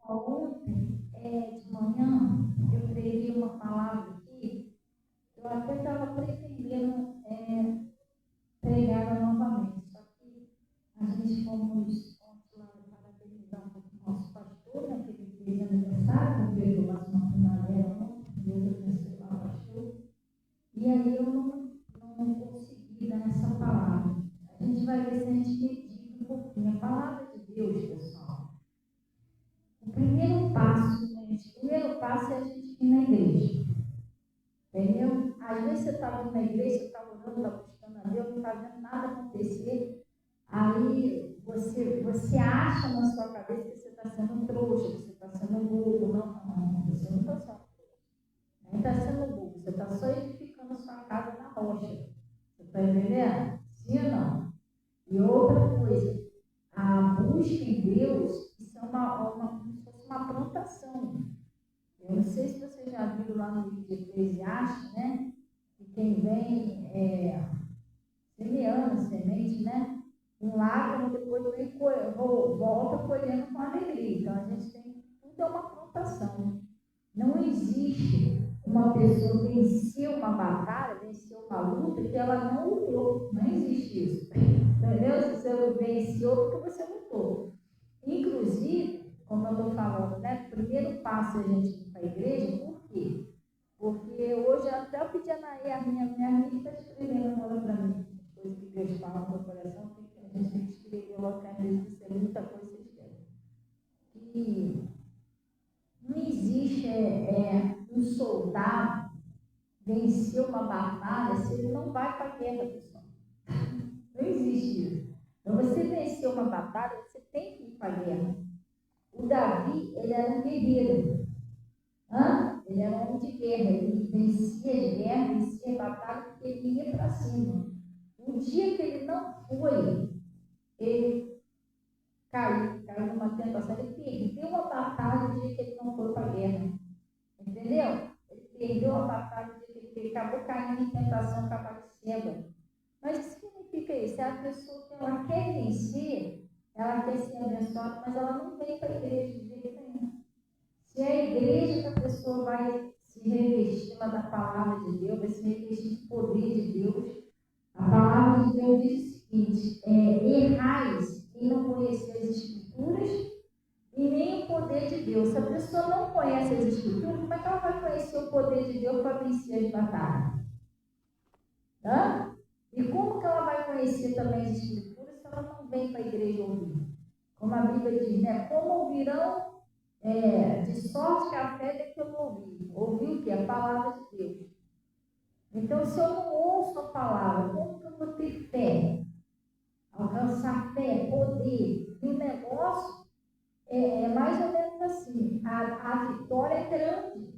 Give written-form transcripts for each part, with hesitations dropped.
Ontem, de manhã, eu preguei uma palavra aqui, eu até estava pretendendo pregar novamente, só que a gente fomos ontem lá parabenizar um pouco o nosso pastor, né, que ele fez aniversário, completou lá uma primavera ontem, Deus abençoe lá o pastor, e aí eu não consegui dar essa palavra. A gente vai ver se a gente medita um pouquinho a palavra de Deus, pessoal. O primeiro passo, gente, é a gente ir na igreja. Entendeu? Às vezes você está indo na igreja, você está orando, está buscando a Deus, não está vendo nada acontecer. Aí você acha na sua cabeça que você está sendo trouxa, que você está sendo bobo. Não, você não está sendo trouxa. Nem está sendo bobo, você está só edificando a sua casa na rocha. Você está entendendo? Sim ou não? E outra coisa, a busca em Deus, isso é como se fosse uma plantação. Eu não sei se você já viu lá no livro de Eclesiastes, né? Que quem vem semeando a semente, né? Um lágrimo, depois volta colhendo com alegria. Então a gente tem, tudo é uma plantação. Não existe uma pessoa vencer uma batalha, vencer uma luta, que ela não lutou. Não existe isso. Entendeu? Se você venceu, porque você lutou. Inclusive, como eu estou falando, né? O primeiro passo é a gente ir para a igreja, por quê? Porque hoje até eu pedi a Naí, a minha amiga está escrevendo agora para mim, coisas que Deus fala no meu coração, que a gente tem que escrever logo, que às vezes isso é muita coisa que vocês querem. E não existe um soldado vencer uma batalha se ele não vai para a guerra, pessoal. Não existe isso. Para você vencer uma batalha, você tem que ir para a guerra. O Davi, ele era um guerreiro. Ele era um homem de guerra. Ele vencia as guerras, vencia a batalha, porque ele ia para cima. O dia que ele não foi, ele caiu numa tentação. Ele perdeu a batalha no dia que ele não foi para a guerra. Entendeu? Ele perdeu a batalha no dia que ele acabou caindo em tentação, aparecendo. Mas o que significa isso? É a pessoa que ela quer vencer, ela quer ser abençoada, mas ela não vem para a igreja de jeito nenhum. Se é a igreja que a pessoa vai se revestir da palavra de Deus, vai se revestir do poder de Deus, a palavra de Deus diz o seguinte: errais em não conhecer as Escrituras e nem o poder de Deus. Se a pessoa não conhece as Escrituras, como é que ela vai conhecer o poder de Deus para vencer as batalhas? E como que ela vai conhecer também as Escrituras se ela não vem para a igreja ouvir? Como a Bíblia diz, né? Como ouvirão de sorte que a fé é que eu não ouvi. Ouvi o que? A palavra de Deus. Então, se eu não ouço a palavra, como que eu vou ter fé? Alcançar fé, poder. E o negócio é mais ou menos assim. A vitória é grande.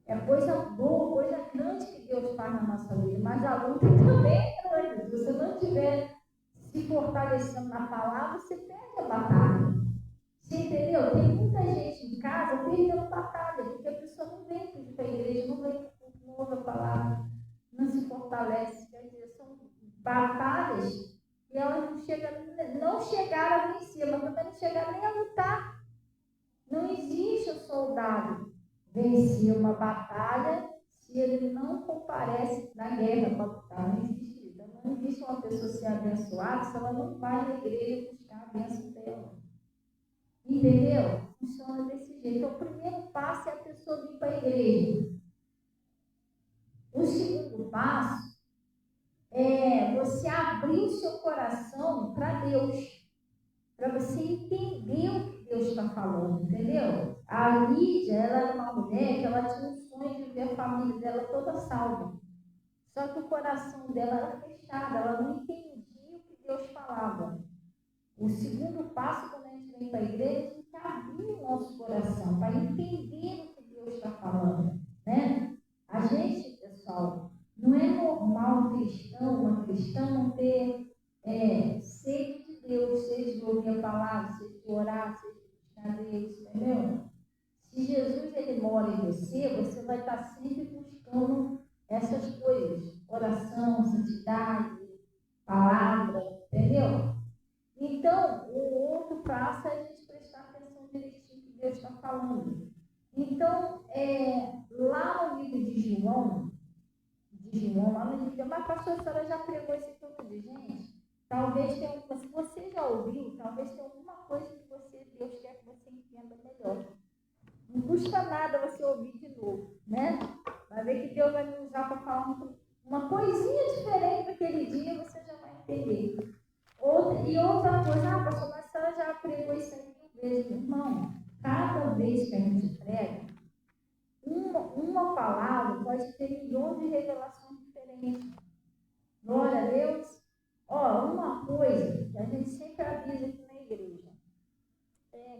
É coisa boa, coisa grande que Deus faz na nossa vida. Mas a luta também é grande. Se você não estiver se fortalecendo na palavra, você perde a batalha. Você entendeu? Tem muita gente em casa perdendo batalha, porque a pessoa não vem para a igreja, não vem para ouve a palavra, não se fortalece. Quer dizer, são batalhas que elas não chegaram a vencer, mas também não chegaram nem a lutar. Não existe o soldado vencer uma batalha se ele não comparece na guerra para lutar. Não existe isso. Não existe uma pessoa ser abençoada se ela não vai na igreja buscar a bênção dela. Entendeu? Funciona desse jeito. Então, o primeiro passo é a pessoa vir para a igreja. O segundo passo é você abrir o seu coração para Deus, para você entender o que Deus está falando, entendeu? A Lídia, ela era uma mulher que ela tinha um sonho de ver a família dela toda salva. Só que o coração dela era fechado, ela não entendia o que Deus falava. O segundo passo, quando a gente vem para a igreja, a gente abrir o nosso coração para entender o que Deus está falando, né? A gente, pessoal, não é normal uma cristã não ter sede de Deus, sede de ouvir a palavra, sede de orar, sede de buscar Deus, entendeu? Se Jesus ele mora em você, você vai estar sempre buscando essas coisas, oração, santidade, palavra, entendeu? Então, o outro passo é a gente prestar atenção direitinho que Deus está falando. Então, lá no livro de João, lá no livro, mas pastor, a senhora já pregou esse todo de gente? Talvez tenha, se você já ouviu, talvez tenha alguma coisa que Deus quer que você entenda melhor. Não custa nada você ouvir de novo, né? Vai ver que Deus vai me usar para falar uma coisinha diferente naquele dia, você já vai entender. Outra coisa, pastor, mas a senhora já pregou isso aí 1000 vezes. Irmão, cada vez que a gente prega, uma palavra pode ter milhões de revelações diferentes. Glória a Deus. Uma coisa que a gente sempre avisa aqui na igreja,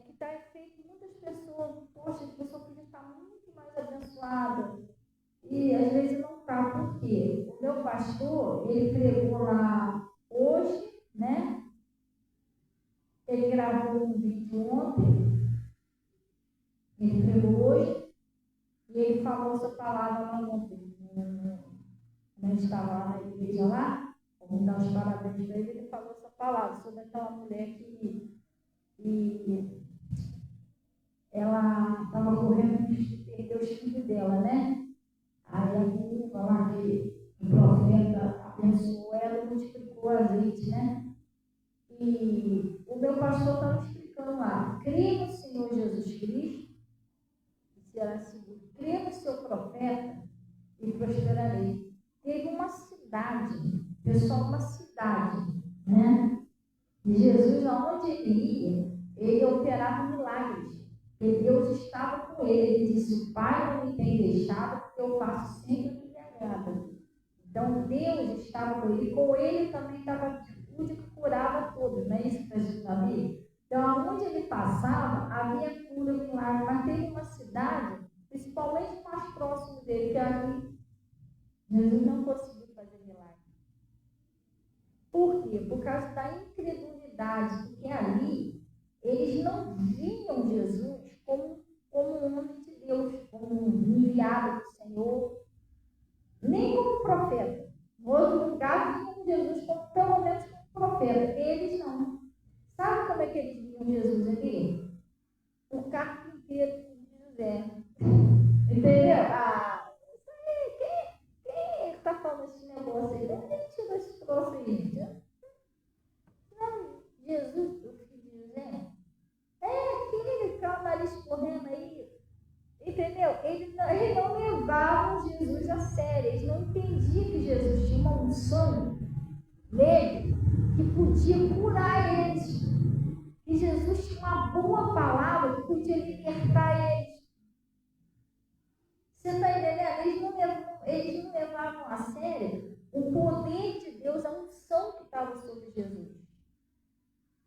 que está feito muitas pessoas, poxa, a pessoa podia estar muito mais abençoada. E às vezes não está. Por quê? O meu pastor, ele pregou lá hoje, né? Ele gravou um vídeo ontem, ele pregou hoje, e ele falou essa palavra lá ontem. Quando a gente estava lá na igreja lá, vamos dar os parabéns para ele, ele falou essa palavra sobre aquela mulher que ela estava correndo de perder os filhos dela, né? Aí a viúva lá, que o profeta abençoou ela e multiplicou o azeite, né? E o meu pastor estava explicando lá, crê no Senhor Jesus Cristo e será seguro. Crê no seu profeta e prosperarei. Teve uma cidade, pessoal, uma cidade, né? E Jesus, aonde ele ia, ele operava milagres. E Deus estava com ele. Ele disse, o Pai não me tem deixado, porque eu faço sempre o que me agrada. Então, Deus estava com ele. Com ele também estava o que curava todos. Não é isso que está escrito na Bíblia? Então, aonde ele passava, havia cura, milagre. Mas teve uma cidade, principalmente mais próximo dele, que ali, Jesus não conseguiu fazer milagre. Por quê? Por causa da incredulidade. Porque ali, eles não viam Jesus como um homem de Deus, como um enviado do Senhor, nem como profeta. No outro lugar, viam Jesus como, pelo menos como profeta. Eles não. Sabe como é que eles viam Jesus ali? O carpinteiro de José. Entendeu? Isso aí, quem está falando esse negócio aí? De onde ele tirou esse troço aí? Não, Jesus, o filho de José? Aquele que é o nariz correndo aí. Entendeu? Eles não levavam Jesus a sério. Eles não entendiam que Jesus tinha uma unção nele que podia curar eles. Que Jesus tinha uma boa palavra que podia libertar eles. Você está entendendo? Eles não levavam a sério o poder de Deus, a unção que estava sobre Jesus.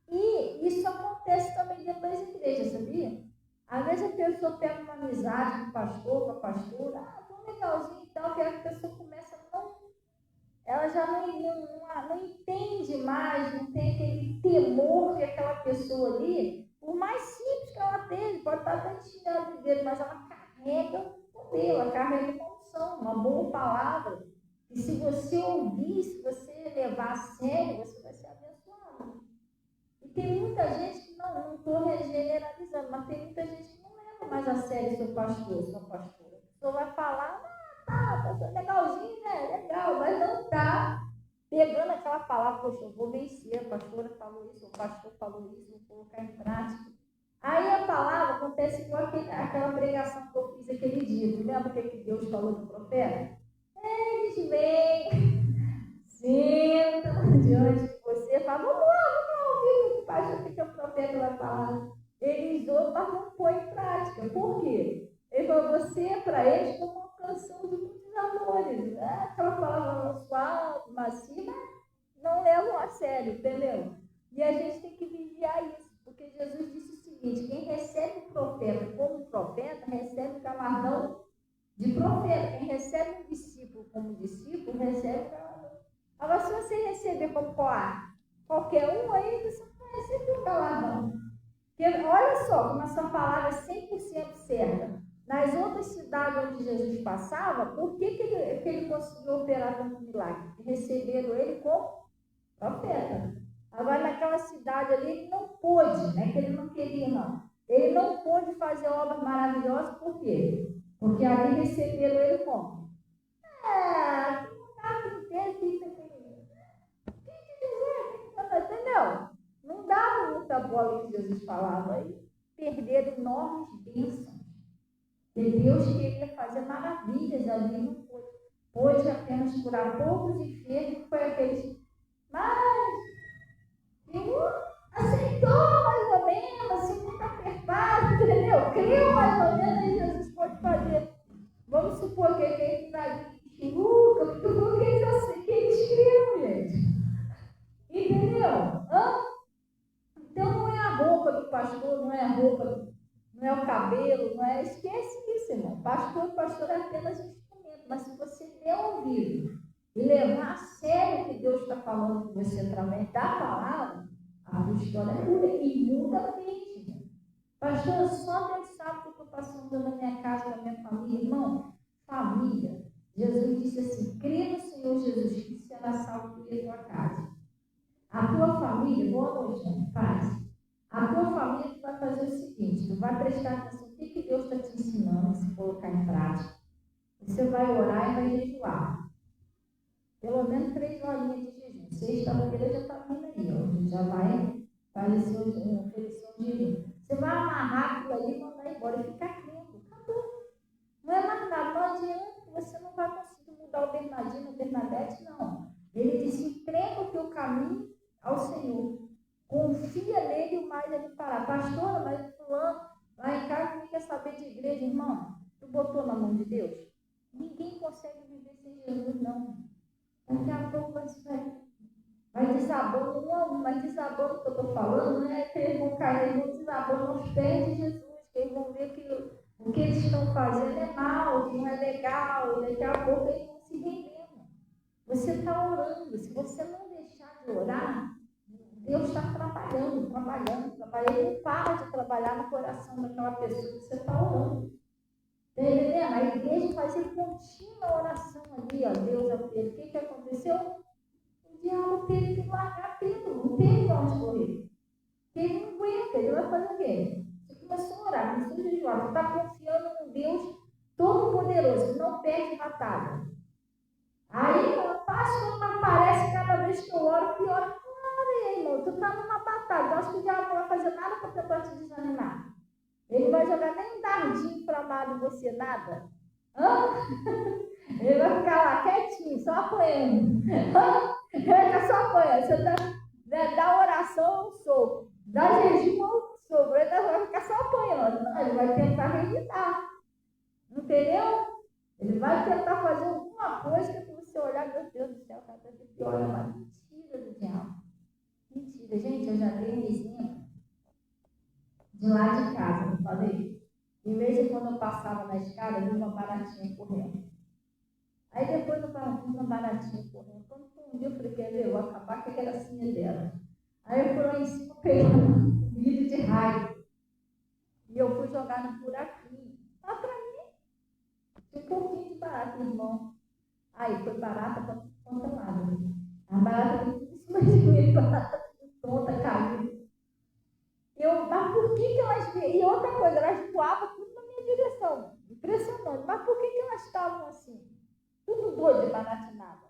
E isso acontece também dentro das igrejas, sabia? Às vezes a pessoa pega uma amizade com o pastor, com a pastora, tão legalzinho e tal, que a pessoa começa a não. Ela já não entende mais, não tem aquele temor que aquela pessoa ali, por mais simples que ela tenha, pode estar até tirando dele, mas ela carrega o poder, ela carrega uma unção, uma boa palavra. E se você ouvir, se você levar a sério, você vai ser abençoado. E tem muita gente que não estou generalizando, mas tem muita gente que não leva mais a sério seu pastor, sua pastora. A pessoa vai falar, pastor, legalzinho, né? Legal, mas não está pegando aquela palavra, poxa, eu vou vencer, a pastora falou isso, o pastor falou isso, vou colocar em prática. Aí a palavra acontece igual aquela pregação que eu fiz aquele dia. Tu lembra o que Deus falou do profeta? Eles vêm, sentam diante de você e falam, vamos lá ouvir o que o pastor, o que o profeta vai falar. Eles ouvem, mas não põe em prática. Por quê? Ele falou, você para eles como uma canção de muitos amores. Aquela palavra suave, macia, mas não levam a sério, entendeu? E a gente tem que vigiar isso, porque Jesus disse o seguinte, quem recebe o profeta como profeta, recebe o galardão de profeta. Quem recebe um discípulo como discípulo, recebe o galardão. Agora, se você receber como qualquer um, aí você não vai receber o galardão. Porque, olha só, como essa palavra é 100% certa. Nas outras cidades onde Jesus passava, por que ele conseguiu operar tanto milagre? Receberam ele como profeta. Agora, naquela cidade ali, ele não pôde, né? Que ele não queria, não. Ele não pôde fazer obras maravilhosas, por quê? Porque ali receberam ele como? Que lugar inteiro que entendeu? Não dava muita bola que Jesus falava aí. Perderam enormes bênçãos. E Deus queria fazer maravilhas ali, não pôde. Pôde apenas curar poucos enfermos, foi aqueles. Mas, aceitou mais ou menos, assim, muito apertado, entendeu? Creu mais ou menos, aí Jesus pode fazer. Vamos supor que ele vai de Luca, porque eles criam, gente. Entendeu? Então não é a roupa do pastor, não é a roupa, não é o cabelo, não é. Esquece isso, irmão. Pastor é apenas um instrumento. Mas se você der ouvido e levar a sério o que Deus está falando com você através da palavra, a tua história muda e muda a mente. Pastor, só Deus sabe o que eu estou passando na minha casa, na minha família. Irmão, família. Jesus disse assim: crê no Senhor Jesus Cristo, será salvo tu e a tua casa. A tua família, boa noite, paz. A tua família, tu vai fazer o seguinte: tu vai prestar atenção no que Deus está te ensinando, se colocar em prática. Você vai orar e vai jejuar. Pelo menos 3 horinhas de jejum. Sexta-feira já está vindo aí, ó. Já vai oferecer um jejum. Você vai amarrar aquilo ali, mandar embora e ficar crendo. Acabou. Não é mais nada. Não adianta, você não vai conseguir mudar o Bernardino, o Bernadette, não. Ele disse: entrega o teu caminho ao Senhor. Confia nele e o mais ele fará. Pastora, mas fulano, lá em casa ninguém quer saber de igreja, irmão. Tu botou na mão de Deus? Ninguém consegue viver sem Jesus, não. Daqui a pouco vai desabando um a um, mas desabando o que eu estou falando, não é que eles vão cair, eles vão desabando aos pés de Jesus, que eles vão ver que o que eles estão fazendo é mal, que não é legal, e daqui a pouco eles vão se rendendo. Você está orando, se você não deixar de orar, Deus está trabalhando. Ele não para de trabalhar no coração daquela pessoa que você está orando. Está entendendo? A igreja fazia contínua oração ali, ó. Deus é Pedro. O que aconteceu? O diabo teve que largar Pedro, não teve onde correr. Ele não aguenta, ele vai fazer o quê? Você começou a orar, começou a jejuar, você está confiando num Deus todo-poderoso, que não perde batalha. Aí, quando aparece cada vez que eu oro, pior. Irmão, tu está numa batalha, eu acho que o diabo não vai fazer nada para tentar te desanimar. Ele não vai jogar nem um dardinho inflamado em você, nada. Ele vai ficar lá quietinho, só apoiando. Ele vai ficar só apoiando. Você dá oração, um soco. Dá jejum, um soco. Ele vai ficar só apoiando. Não, ele vai tentar revidar. Entendeu? Ele vai tentar fazer alguma coisa que você olhar, meu Deus do céu, cada vez pior, é uma mentira do diabo. Mentira, gente, eu já dei um exemplo de lá de casa, não falei? Em vez de quando eu passava na escada, eu vi uma baratinha correndo. Aí depois eu vi uma baratinha correndo. Quando foi um dia, eu falei: quer ver, eu vou acabar com a gracinha dela. Aí eu fui lá em cima, peguei um vidro de raio. E eu fui jogar no buraquinho. Lá pra mim, tinha um pouquinho de barata, irmão. Aí foi barata pra conta nada. A barata veio em cima de mim, barata tonta, caiu. Mas por que elas vinham? E outra coisa, elas voavam tudo na minha direção. Impressionante. Mas por que elas estavam assim? Tudo doido, baratinada.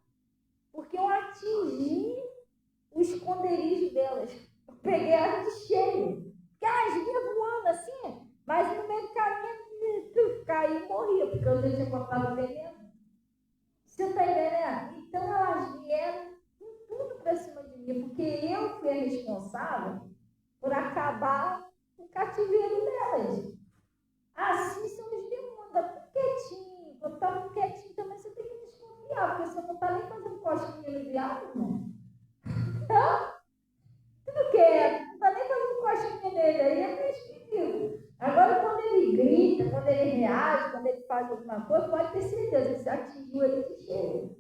Porque eu atingi o esconderijo delas. Eu peguei elas de cheio. Porque elas vinham voando assim, mas no meio do caminho, caí e morria, porque eu já tinha cortado o veneno. Você está entendendo? Então elas vieram com tudo para cima de mim, porque eu fui a responsável por acabar o cativeiro delas. Assim são os demônios, dá tudo quietinho. Quando está muito quietinho também você tem que desconfiar, porque você não está nem fazendo cosquinha no diabo, não. Então, tudo quieto, não está nem fazendo cosquinha nele, aí é meio esquisito. Agora, quando ele grita, quando ele reage, quando ele faz alguma coisa, pode ter certeza que você atingiu ele de cheio.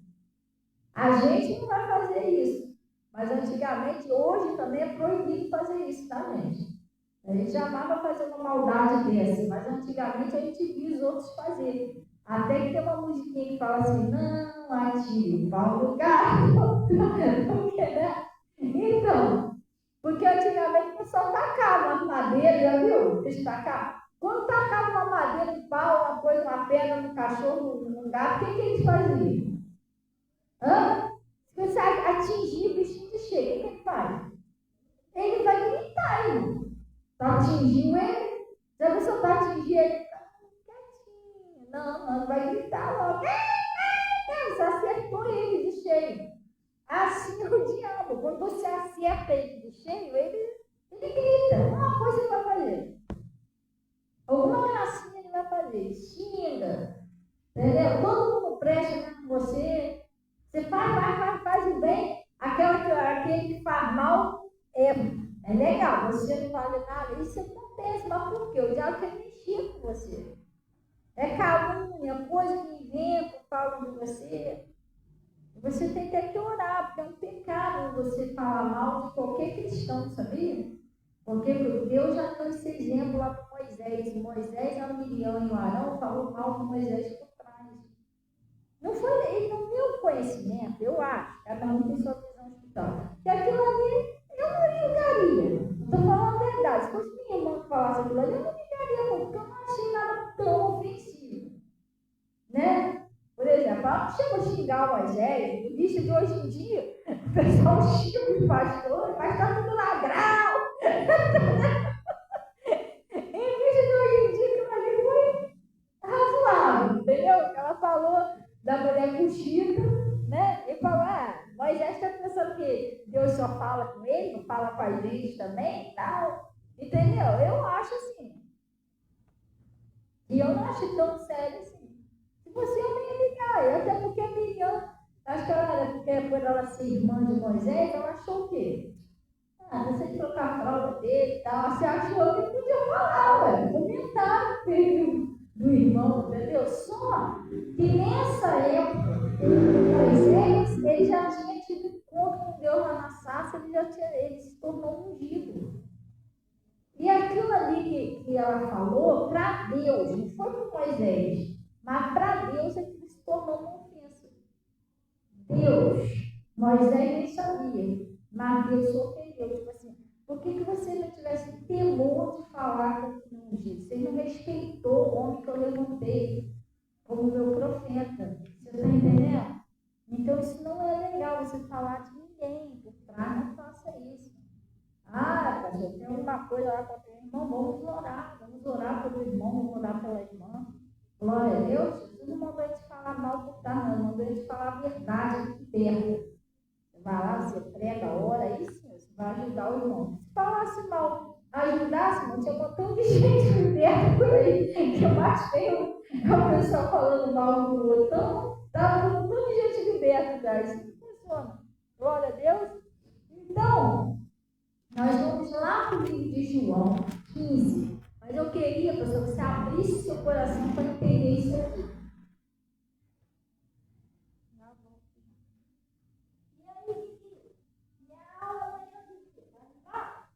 A gente não vai fazer isso. Mas antigamente, hoje também é proibido fazer isso, tá, gente? A gente jamais vai fazer uma maldade dessa, mas antigamente a gente via os outros fazerem. Até que tem uma musiquinha que fala assim: não atire o pau no gato. Então, Porque antigamente o pessoal tacava umas madeiras, já viu? Eles tacavam. Quando tacava uma madeira, um pau, uma coisa, uma pedra no cachorro, no gato, o que eles faziam? Hã? Se você atingir o bichinho de cheio, o que ele faz? Ele vai gritar, irmão. Tá atingindo ele? Se a pessoa tá atingindo ele, tá quietinho. Não, vai gritar logo. Você acertou ele de cheio. Assim é o diabo. Quando você acerta ele de cheio, ele grita. Uma coisa ele vai fazer. Alguma gracinha ele vai fazer. Xinga. Entendeu? Todo mundo presta com você. Você faz o bem. Aquele que faz mal é legal. Você não vale nada. Isso acontece. Mas por quê? O diabo quer mexer com você. É calúnia, coisa que inventam, falam de você. Você tem que orar, porque é um pecado você falar mal de qualquer cristão, sabia? Porque Deus já deu esse exemplo lá para Moisés. Moisés, a Miriam e o Arão falou mal de Moisés por trás. Não foi, ele não deu conhecimento, eu acho. Cada um tem sua visão espiritual. E aquilo ali, eu não julgaria. Estou falando a verdade. Se fosse minha irmã que falasse aquilo ali, eu não julgaria muito, porque eu não achei nada tão ofensivo. Né? Por exemplo, não chega a xingar o Moisés, no início de hoje em dia, o pessoal xinga os pastores, mas está tudo ladrão. Em vez de hoje em dia, aquilo ali foi razoável, entendeu? Ela falou da mulher cuxita, né? E falou, Moisés está pensando que Deus só fala com ele, não fala com a gente também e tal. Entendeu? Eu acho assim. E eu não acho tão sério assim. Se você eu nem ia ligar, até porque a Miriam, acho que porque por ela ser irmã de Moisés, ela achou o quê? Você trocar a fralda dele e tal, você achou que podia falar, comentar do irmão, entendeu? Só que nessa época, Moisés, ele já tinha tido encontro com Deus lá na sarça, ele se tornou ungido. E aquilo ali que ela falou, para Deus, não foi para Moisés, mas para Deus aquilo se tornou uma ofensa. Deus, Moisés nem sabia, mas Deus ofendeu. Tipo assim, por que você não tivesse temor de falar com o ungido? Você não respeitou o homem que eu levantei como meu profeta. Você está entendendo? Então isso não é legal, você falar de ninguém por trás, não faça isso. Pastor, tem alguma coisa lá contra o irmão, vamos orar pelo irmão, vamos orar pela irmã. Glória a Deus, Jesus não mandou a gente falar mal por trás, não, mandou a gente falar a verdade aqui perto. Você vai lá, você prega, ora, aí sim, você vai ajudar o irmão. Se falasse mal, ajudasse, irmão, tinha um montão de gente liberta por aí, que eu mais feio é o pessoal falando mal do outro. Então, tá um montão de gente liberta, já. Isso não funciona. Glória a Deus. Então, nós vamos lá para o livro de João 15. Mas eu queria, pastor, que você abrisse seu coração para entender isso aqui. E aí, e a aula amanhã do que? Vai ajudar?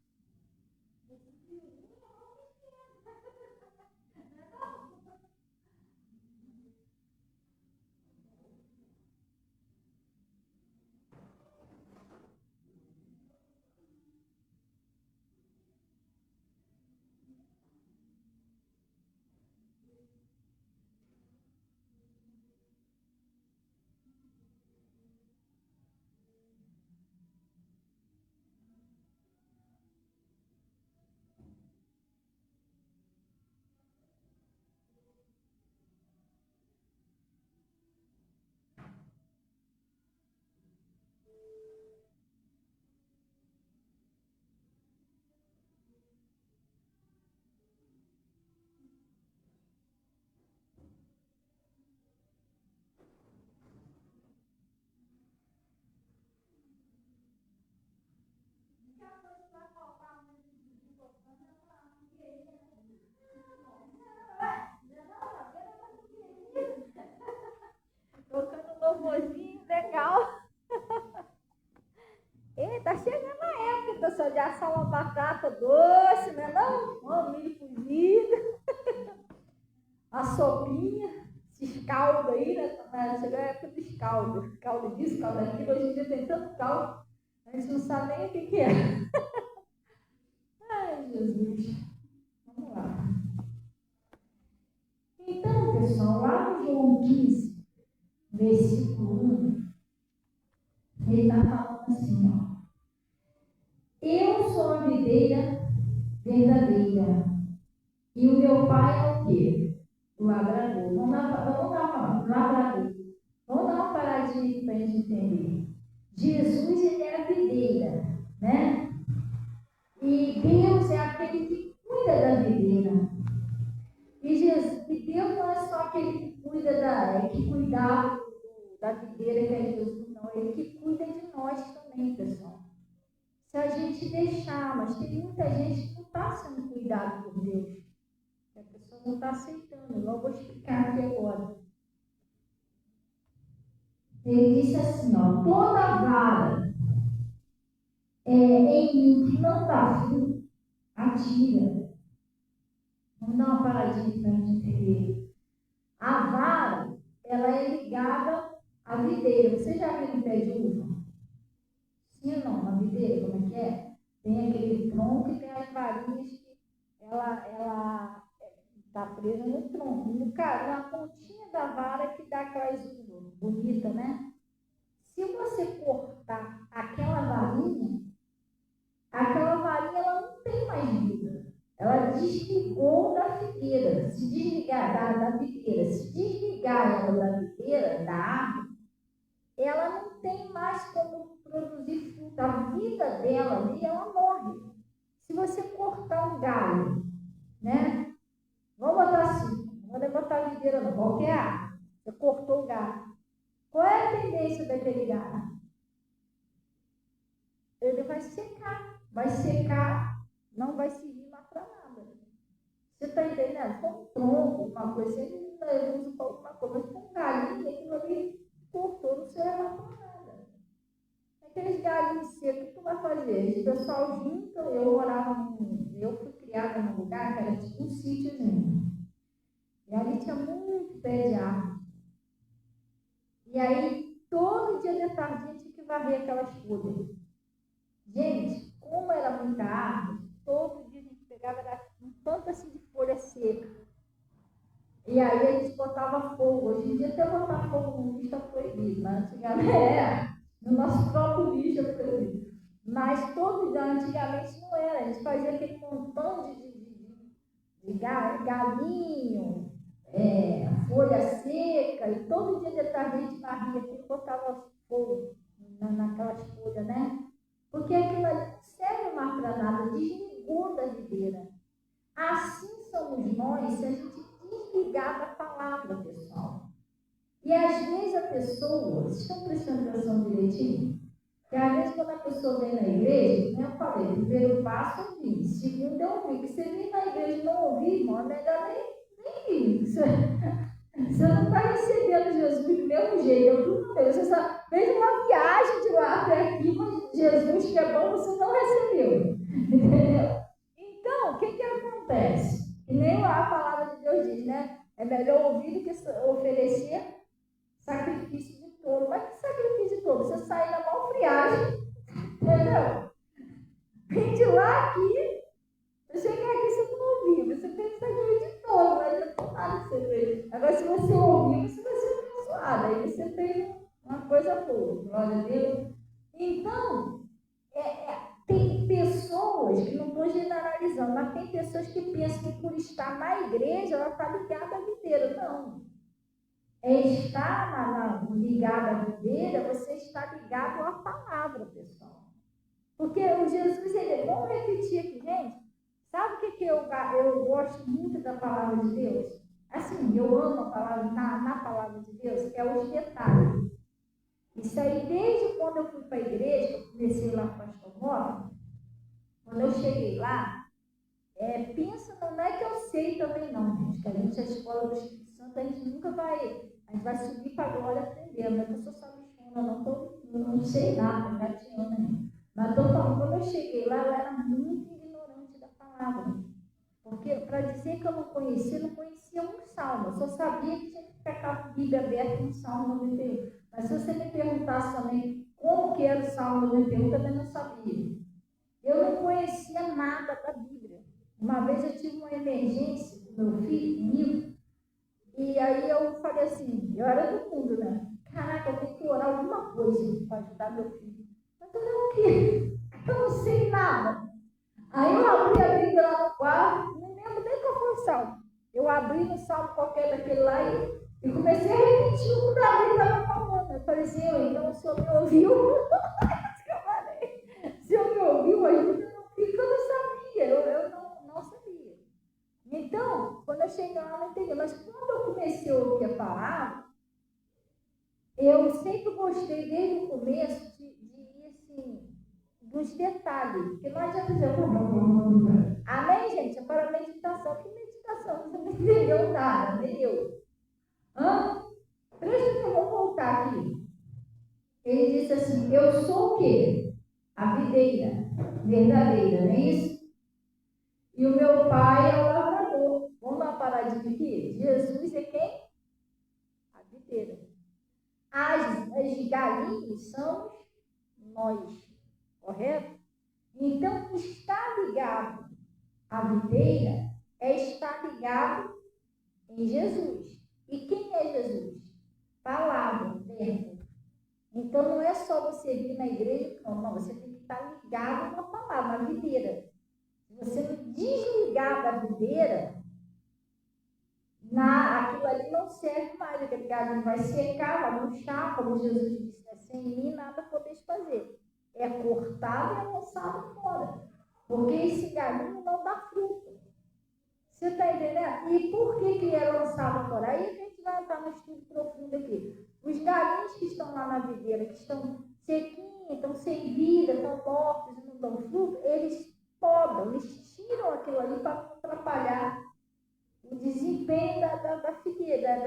Tocando um louvorzinho legal. Tá chegando a época, pessoal, de assar uma batata doce, né? Não, um milho cozido, a sopinha, esses caldos aí, né? Chegou a época dos caldos. Caldo disso, caldo daquilo. Hoje em dia tem tanto caldo, a gente não sabe nem o que é. pessoal, lá no João 15, versículo 1, ele está falando assim, ó. Eu sou a videira verdadeira. E o meu pai é o quê? O labrador. Vamos dar uma paradinha para a gente entender. Jesus, ele é a videira, né? E Deus é aquele que cuida da videira. E Deus não é só aquele que cuida que cuidava da videira que é Jesus, não. Ele que cuida de nós também, pessoal. Se a gente deixar, mas tem muita gente que não está sendo cuidada por Deus. A pessoa não está aceitando. Eu vou explicar aqui agora. Ele disse assim, ó, toda vara em mim que não dá fruto, atira. Vamos dar uma paradinha para a gente entender. A vara, ela é ligada à videira. Você já viu um pé de uva? Sim ou não? Uma videira, como é que é? Tem aquele tronco e tem as varinhas que ela está presa no tronco. Na pontinha da vara que dá aquelas uvas bonitas, né? Se você cortar aquela varinha ela não tem mais vida. Ela desligou da figueira. Se desligar da videira, se desligar ela da videira, da árvore, ela não tem mais como produzir fruto. A vida dela ali, ela morre. Se você cortar um galho, né? Vamos botar assim, não vou botar a videira não, qualquer árvore. Você cortou o galho. Qual é a tendência daquele galho? Ele vai secar, não vai servir mais para nada. Você está entendendo? Com um tronco, uma coisa, ele usa para alguma coisa, mas com um galinho, aquilo ali cortou, não serve mais para nada. Aqueles galinhos secos, o que tu vai fazer? O pessoal junto, eu fui criada num lugar que era tipo um sítiozinho. E ali tinha muito pé de árvore. E aí, todo dia de tarde, tinha que varrer aquelas folhas. Gente, como era muita árvore, todo dia a gente pegava um tanto assim de folha seca. E aí a gente botava fogo. Hoje em dia até botar fogo no lixo é proibido, mas antigamente no nosso próprio lixo é proibido. Mas antigamente não era. A gente fazia aquele montão de galinho, folha seca, e todo dia de tarde a gente varria aquilo e botava fogo naquelas folhas, né? Porque aquilo ali não serve mais para nada, desligou da videira. Assim somos nós se a gente desligar da palavra, pessoal. E às vezes a pessoa, vocês estão prestando atenção direitinho? Que às vezes quando a pessoa vem na igreja, como eu falei, o primeiro passo é ouvir, segundo é ouvir. Se você vir na igreja e não ouvir, irmão, é melhor nem ir. Você não está recebendo Jesus do mesmo jeito. Você só fez uma viagem de lá até aqui, mas Jesus, que é bom, você não recebeu. Entendeu? Então, o que acontece? Que nem a palavra de Deus diz, né? É melhor ouvir do que oferecer sacrifício de touro. Mas que sacrifício de touro? Você sai na maior friagem, entendeu? Vem de lá aqui, você chegar aqui, você não ouviu. Você fez sacrifício de touro, mas não nada que você fez. Agora, se você ouvir, você vai ser abençoado. Aí você fez uma coisa boa, glória a Deus. Então, tem pessoas, que não estou generalizando, mas tem pessoas que pensam que por estar na igreja, ela está ligada à videira. Não. Estar ligada à videira, você está ligado à palavra, pessoal. Porque o Jesus, vamos repetir aqui, gente. Sabe o que eu gosto muito da palavra de Deus? Assim, eu amo a palavra, na palavra de Deus, é os detalhes. Isso aí, desde quando eu fui para a igreja, eu comecei lá com o pastor Móvel, quando eu cheguei lá, pensa, não é que eu sei também não, gente, que a gente, a escola do Espírito Santo, a gente nunca vai subir para a glória aprendendo, não é que eu sou só bichona, não sei nada, gatiana ainda. Mas estou falando, quando eu cheguei lá, eu era muito ignorante da palavra. Porque, para dizer que eu não conhecia um salmo. Eu só sabia que tinha que ficar com a Bíblia aberta no Salmo 91. Mas se você me perguntasse também como que era o Salmo 91, eu também não sabia. Eu não conhecia nada da Bíblia. Uma vez eu tive uma emergência com meu filho, comigo, e aí eu falei assim, eu era do mundo, né? Caraca, eu tenho que orar alguma coisa para ajudar meu filho. Mas orar o quê? Eu não sei nada. Aí eu abri a Bíblia lá no quarto, não lembro nem qual foi o salmo. Eu abri no salmo qualquer daquele lá e comecei a repetir o que o Davi estava falando. Eu falei assim, então o senhor me ouviu? Se eu me ouviu, ajuda no filho, que eu não sabia, eu não sabia. Então, quando eu cheguei lá, eu não entendi. Mas quando eu comecei a ouvir a palavra, eu sempre gostei, desde o começo, de ir assim, dos detalhes. Porque não adianta dizer, amém, gente? Agora meditação. Que meditação? Você não entendeu nada, nem eu. Presta atenção, eu vou voltar aqui. Ele disse assim, eu sou o quê? A videira verdadeira, não é isso? E o meu pai é o lavrador. Vamos dar uma paradinha aqui? Jesus é quem? A videira. As galinhas somos nós, correto? Então, estar ligado à videira é estar ligado em Jesus. E quem é Jesus? Palavra, verbo. Então, não é só você vir na igreja, não, você tem que estar ligado na palavra, na videira. Se você não desligar da videira, aquilo ali não serve mais, aquele galho vai secar, vai murchar, como Jesus disse, sem mim nada podeis fazer. É cortado e é lançado fora. Porque esse galinho não dá fruto. Você está entendendo? E por que ele é lançado fora? Aí a gente vai entrar no estudo profundo aqui. Os galinhos que estão lá na videira, que estão sequinhos, estão sem vida, estão mortos e não dão fruto, eles podam, eles tiram aquilo ali para não atrapalhar o desempenho da figueira,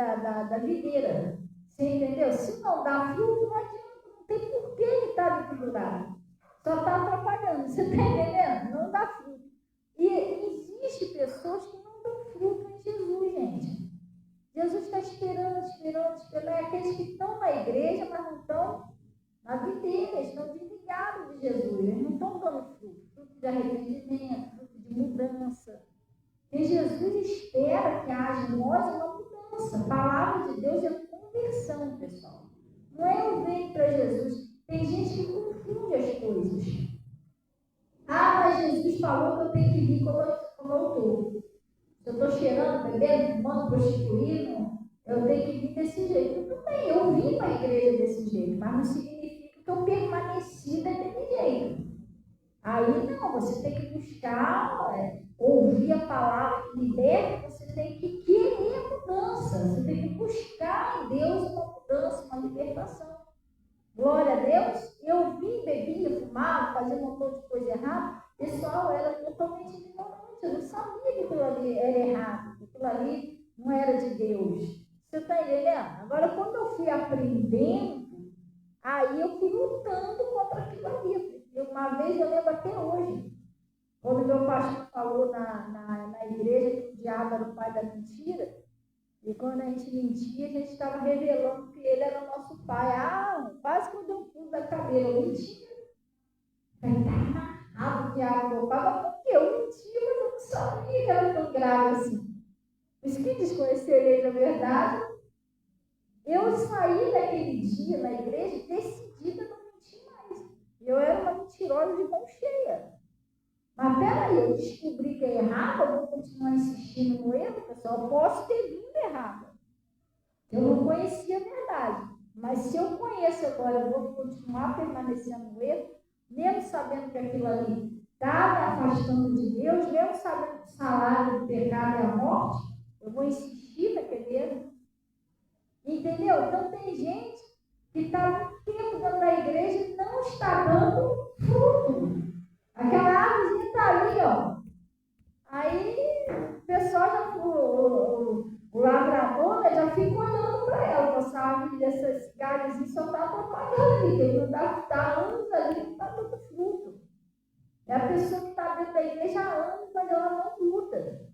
da videira. Você entendeu? Se não dá fruto, não adianta, não tem por que ele estar pendurado. Só está atrapalhando. Você está entendendo? Não dá fruto. E existe pessoas que não dão fruto em Jesus, gente. Jesus está esperando. É aqueles que estão na igreja, mas não estão na videira, estão desligados de Jesus. Eles não estão dando fruto. Fruto de arrependimento, fruto de mudança. E Jesus espera que haja em nós uma mudança. A palavra de Deus é conversão, pessoal. Não é eu venho para Jesus. Tem gente que confunde as coisas. Mas Jesus falou que eu tenho que vir como eu estou. Se eu estou cheirando, bebendo, fumando, prostituindo, eu tenho que vir desse jeito. Tudo bem, eu vim para a igreja desse jeito, mas não significa que eu permaneci daquele jeito. Aí não, você tem que buscar, ouvir a palavra que liberta, você tem que querer a mudança, você tem que buscar em Deus uma mudança, uma libertação. Glória a Deus. Eu vim, bebia, fumava, fazia um montão de coisa errada, o pessoal era totalmente ignorante, eu não sabia que aquilo ali era errado, que aquilo ali não era de Deus. Você está entendendo? Agora, quando eu fui aprendendo, aí eu fui lutando contra aquilo ali. Uma vez, eu lembro até hoje, quando meu pastor falou na igreja que o diabo era o pai da mentira, e quando a gente mentia, a gente estava revelando que ele era o nosso pai. Quase que eu dei um pulo da cadeira, eu mentia. O diabo meu pai, mas por que eu mentia, mas eu não sabia que era tão grave assim. Os que desconhecereis a verdade, eu saí daquele dia na igreja decidida a não mentir mais. Eu era uma mentirosa de mão cheia. Mas peraí, eu descobri que é errado, eu vou continuar insistindo no erro, pessoal. Eu posso ter vindo errado. Eu não conhecia a verdade. Mas se eu conheço agora, eu vou continuar permanecendo no erro, mesmo sabendo que aquilo ali está me afastando de Deus, mesmo sabendo que o salário do pecado é a morte, eu vou insistir naquele erro. Entendeu? Então tem gente que está muito tempo dentro da igreja e não está dando fruto. Aquela árvore está ali, ó. Aí o pessoal o lavrador, né, já fica olhando para ela, essa árvore dessas galhos só está atrapalhando ali, ele não está anos ali, não está dando fruto. É a pessoa que está dentro da igreja há anos, mas ela não muda.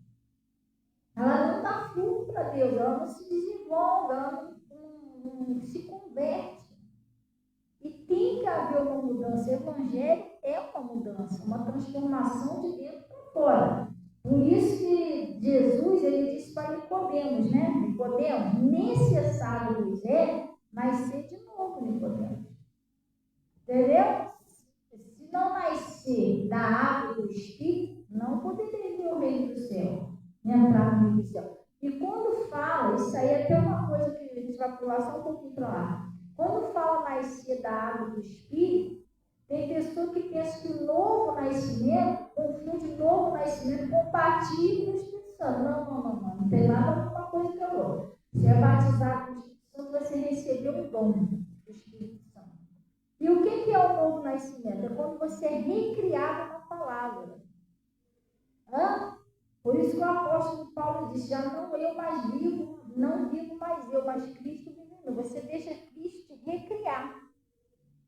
Ela não dá fruto para Deus, ela não se desenvolve, ela não se converte. E tem que haver uma mudança. O evangelho é uma mudança, uma transformação de dentro para fora. Por isso que Jesus, ele disse para Nicodemos, né? Nicodemos, necessário lhes é nascer de novo, Nicodemos. Entendeu? Se não nascer da água do Espírito, não poderia ver o reino do céu, entrar no reino do céu. E quando fala, isso aí é até uma coisa que a gente vai pular só um pouquinho para lá. Quando fala nascer da água do Espírito, tem pessoa que pensa que o novo nascimento, confunde novo nascimento compatível com o Espírito Santo. Não tem nada com uma coisa com a outra. Você é batizado com o Espírito Santo, você recebeu o dom do Espírito Santo. E o que é o novo nascimento? É quando você é recriado na palavra. Por isso que o apóstolo Paulo diz, já não eu mais vivo, não vivo mais eu, mas Cristo vivendo. Você deixa Cristo te recriar.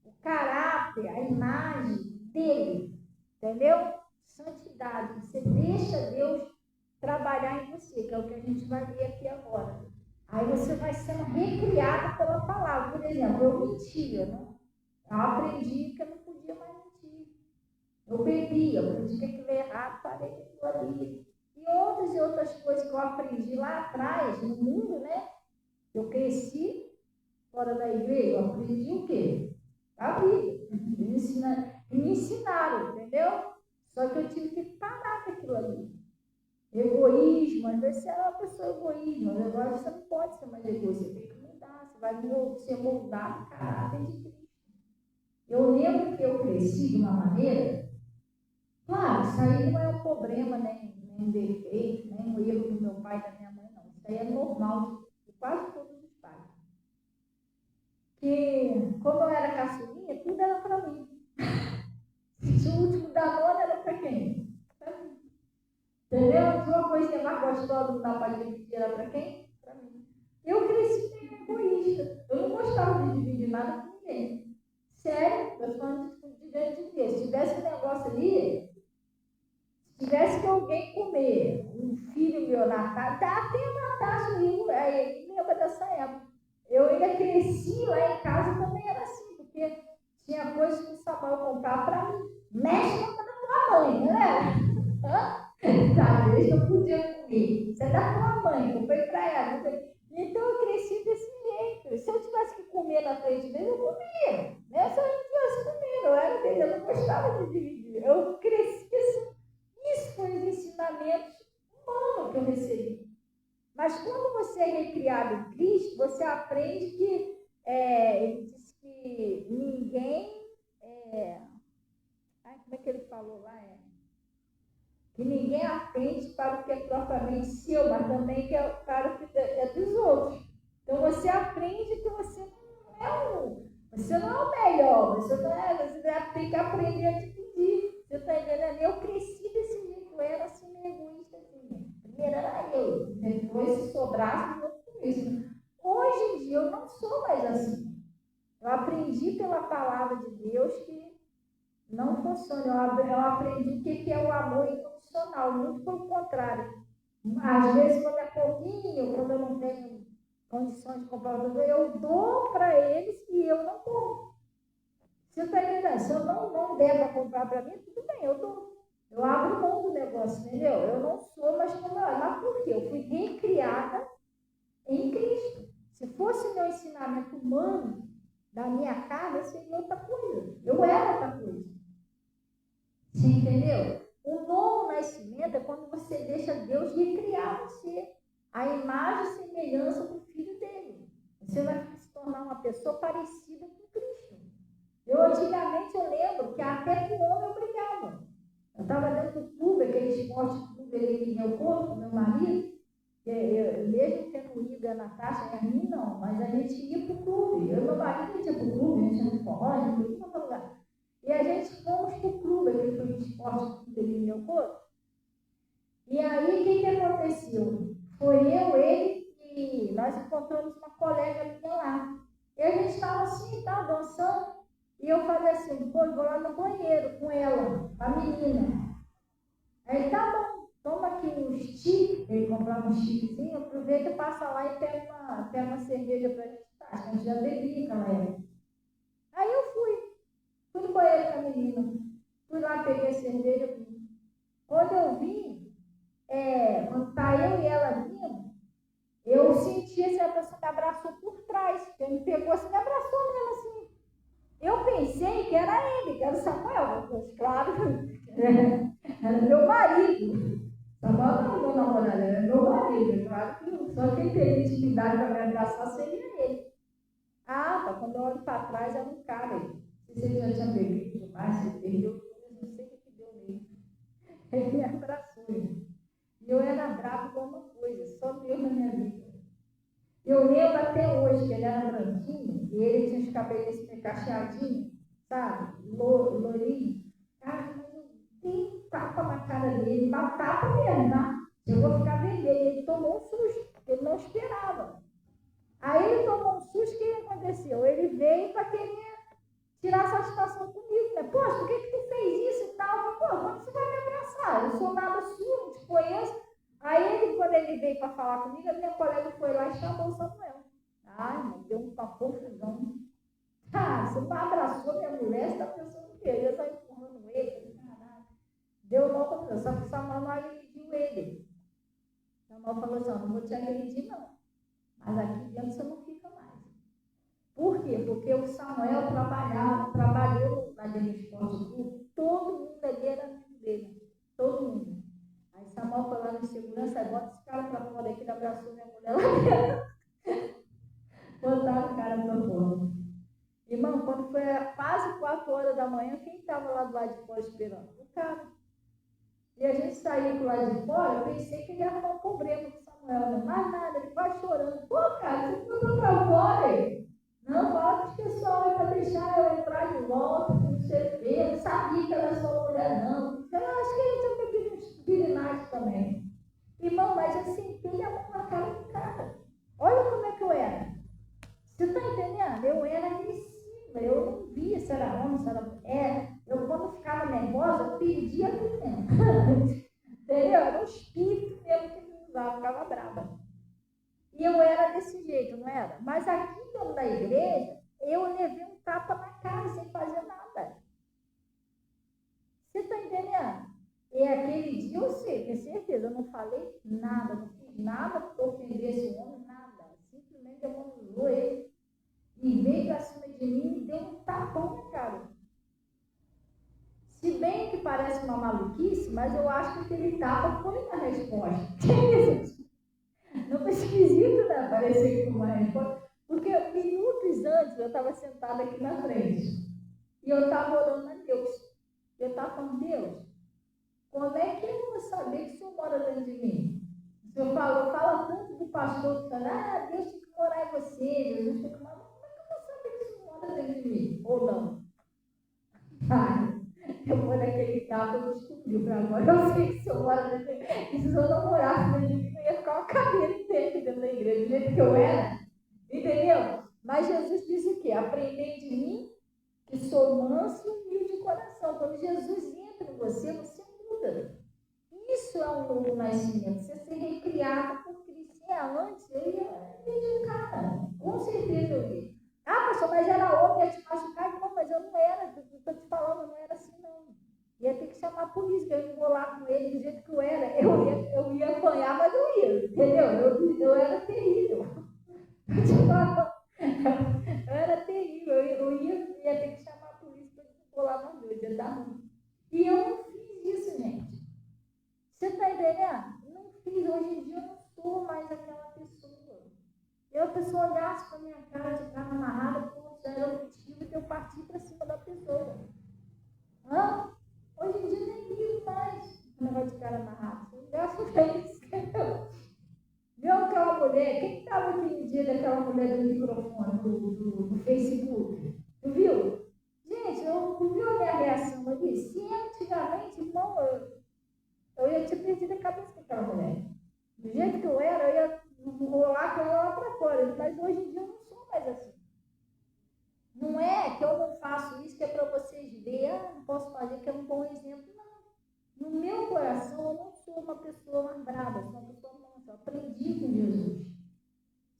O caráter, a imagem dele, entendeu? Santidade. Você deixa Deus trabalhar em você, que é o que a gente vai ver aqui agora. Aí você vai sendo recriado pela palavra. Por exemplo, eu mentia, né? Eu aprendi que eu não podia mais mentir. Eu bebia, eu aprendi que aquilo é errado, parei aquilo ali. E outras coisas que eu aprendi lá atrás, no mundo, né? Eu cresci fora da igreja, eu aprendi o quê? A vida. Me ensinaram, entendeu? Só que eu tive que parar com aquilo ali. Egoísmo, às vezes você é uma pessoa egoísta, mas agora você não pode ser mais egoísta, você tem que mudar, você vai ser moldado no caráter de Cristo. Eu lembro que eu cresci de uma maneira, claro, isso aí não é um problema, nem um defeito, nem um erro do meu pai e da minha mãe, não. Isso aí é normal de quase todos os pais. Que, como eu era caçulinha, tudo era para mim. Se o último da nona era para quem? Para mim. Entendeu? Se uma coisinha mais gostosa não dá para dividir, era para quem? Para mim. Eu cresci meio egoísta. Eu não gostava de dividir nada com ninguém. Sério, eu falando de diante de Deus. Se tivesse um negócio ali, se tivesse que alguém comer, um filho meu na casa, dá até uma taxa ali, aí lembra dessa época. Eu ainda cresci lá em casa também era assim, porque tinha coisas que o Samuel comprava para mim. Mexe na tua mãe, né? Tá, eu não podia comer. Você é da tua mãe, comprei para ela. Então eu cresci desse jeito. Se eu tivesse que comer na frente dele, eu comia. Né? Se eu não tivesse comendo, eu era dele, eu não gostava de dividir. Eu cresci assim. Isso foi os ensinamentos humanos que eu recebi. Mas quando você é recriado em Cristo, você aprende que ele disse que ninguém como é que ele falou lá? Que ninguém atende para o que é propriamente seu, mas também que é para o que é dos outros. Então você aprende que você não é o melhor, você tem que aprender a dividir. Você está entendendo? Eu cresci desse jeito, eu era assim meio egoísta. Assim. Primeiro era eu, depois se sobrasse, eu com isso. Hoje em dia eu não sou mais assim. Eu aprendi pela palavra de Deus que não funciona. Eu aprendi o que é o amor incondicional, muito pelo contrário. Às vezes, quando é pouquinho, quando eu não tenho condições de comprar tudo, eu dou para eles e eu não como. Você está entendendo? Se eu não der para comprar para mim, tudo bem, eu dou. Eu abro mão do negócio, entendeu? Eu não sou mais como ela. Mas por quê? Eu fui recriada em Cristo. Se fosse meu ensinamento humano, da minha casa, seria outra coisa. Eu era outra coisa. Você entendeu? O novo nascimento é quando você deixa Deus recriar você. A imagem e semelhança do Filho dele. Você vai se tornar uma pessoa parecida com Cristo. Antigamente, eu lembro que até com homem eu brigava. Eu estava dentro do clube, aquele esporte clube ali em meu corpo, meu marido, mesmo tendo ido a Natasha, a mim não, mas a gente ia para o clube. Eu e meu marido ia para o clube, a gente ia no forró, a gente ia para todo lugar. E a gente fomos para o clube, aquele clube de esporte clube ali em meu corpo. E aí, o que aconteceu? Foi eu, ele e nós encontramos uma colega minha lá. E a gente estava assim, dançando. E eu falei assim, vou lá no banheiro com ela, com a menina. Aí, tá bom, toma aqui um stick, ele comprava um stickzinho, aproveita e passa lá e pega uma cerveja pra gente. A gente já bebia aquela época. Aí eu fui no banheiro com a menina. Fui lá, peguei a cerveja. Quando eu vim, quando está eu e ela vindo, eu senti assim, a pessoa me abraçou por trás. Ele me pegou assim, me abraçou mesmo assim. Eu pensei que era ele, que era o Samuel, mas claro, era meu marido. Samuel não era meu namorado, era meu marido. Claro que só quem teria intimidade para me abraçar seria ele. Ah, tá, quando eu olho para trás, era um cara aí. Se você já tinha bebido demais, você perdeu tudo, não sei o que deu nele. Ele me abraçou. E eu era bravo com uma coisa, só Deus na minha vida. Eu lembro até hoje que ele era branquinho e ele tinha os cabelos assim, cacheadinhos, sabe? Lourinho. Cara, mas eu dei um tapa na cara dele, mas tapa mesmo, tá? Eu vou ficar vermelho. Ele tomou um susto, porque ele não esperava. Aí ele tomou um susto, o que aconteceu? Ele veio para querer tirar satisfação comigo, né? Poxa, por que tu fez isso e tal? Eu falei, pô, quando você vai me abraçar? Eu sou nada sua, não te conheço. Aí, quando ele veio para falar comigo, a minha colega foi lá e chamou o Samuel. Ai, irmão, deu uma confusão. Ah, você não abraçou minha mulher, você está pensando o quê? Eu estava empurrando ele, caralho. Deu uma confusão, só que o Samuel não agrediu ele. O Samuel falou assim, não vou te agredir, não. Mas aqui dentro você não fica mais. Por quê? Porque o Samuel trabalhou naquele esporte clube, todo mundo ali era amigo dele. Todo mundo. Aí Samuel foi lá no segurança, bota esse cara para fora, aí que ele abraçou minha mulher lá dentro. Botaram o cara para fora. Irmão, quando foi quase 4 horas da manhã, quem estava lá do lado de fora esperando? O cara. E a gente saiu do lado de fora, eu pensei que ele ia arrumar um problema com o Samuel. Não mais nada, ele quase chorando. Pô, cara, você botou para fora aí. Não, fala que o pessoal vai deixar eu entrar de volta, com certeza. Não sabia que era sua mulher, não. Eu acho que ele tinha pedido uns pirinais também. Irmão, mas eu sentei a mão na cara do cara. Olha como é que eu era. Você está entendendo? Eu era agressiva, eu não via se era homem, se era mulher. Eu, quando ficava nervosa, eu perdia tudo mesmo. Entendeu? Era um espírito mesmo que me usava, ficava brava. E eu era desse jeito, não era? Mas aqui dentro da igreja, eu levei um tapa na cara sem fazer nada. Você está entendendo? E aquele dia eu sei, tenho certeza, eu não falei nada, não fiz nada para ofender esse homem, nada. Simplesmente demonizou ele e veio para cima de mim e deu um tapão na cara. Se bem que parece uma maluquice, mas eu acho que aquele tapa foi a resposta. Não foi esquisito, né? Parecer como uma resposta. Porque minutos antes eu estava sentada aqui na frente. E eu estava orando a Deus. Eu estava falando, Deus, como é que eu vou saber que o Senhor mora dentro de mim? O Senhor fala tanto do pastor, que fala, Deus tem que morar em você, Jesus tem que morar. Como é que eu vou saber que o Senhor mora dentro de mim? Ou não? Eu vou naquele tapa, eu descobri para agora. Eu sei que o Senhor mora dentro de mim. E se o Senhor não morasse dentro de mim, não ia ficar uma cadeira inteira dentro da igreja, do jeito que eu era. Entendeu? Mas Jesus disse o quê? Aprendei de mim, que sou manso e humilde de coração. Quando Jesus entra em você, você muda. Isso é um novo nascimento. Você ser recriado por Cristo. Se é antes, eu ia dedicar. Com certeza eu ia. Ah, pastor, mas era homem, ia te machucar. Não, mas eu não era. Estou te falando, eu não era assim, não. Ia ter que chamar a polícia, que eu ia enrolar com ele do jeito que eu era. Eu ia apanhar, mas eu ia. Entendeu? Eu era terrível. Eu te falo. Eu era terrível. Eu ia ter que chamar a polícia para enrolar mais dois. Ia dar ruim. E eu não fiz isso, gente. Você está entendendo? Não fiz. Hoje em dia eu não sou mais aquela pessoa. Eu, a pessoa olhasse para a minha cara de carne amarrada, já era o motivo de eu partir para cima da pessoa. Hã? Hoje em dia nem ligo mais o negócio de cara amarrada. Eu gasto para isso. Viu aquela mulher? Quem estava aquele dia daquela mulher do microfone, do Facebook? Tu viu? Gente, tu viu a minha reação ali? Se antigamente, irmão, eu ia ter perdido a cabeça com aquela mulher. Do jeito que eu era, eu ia rolar com ela lá para fora. Mas hoje em dia eu não sou mais assim. Não é que eu não faço isso, que é para vocês verem, não posso fazer, que é um bom exemplo. Não. No meu coração, eu não sou uma pessoa mais brava, eu sou uma pessoa mansa. Eu aprendi com Jesus.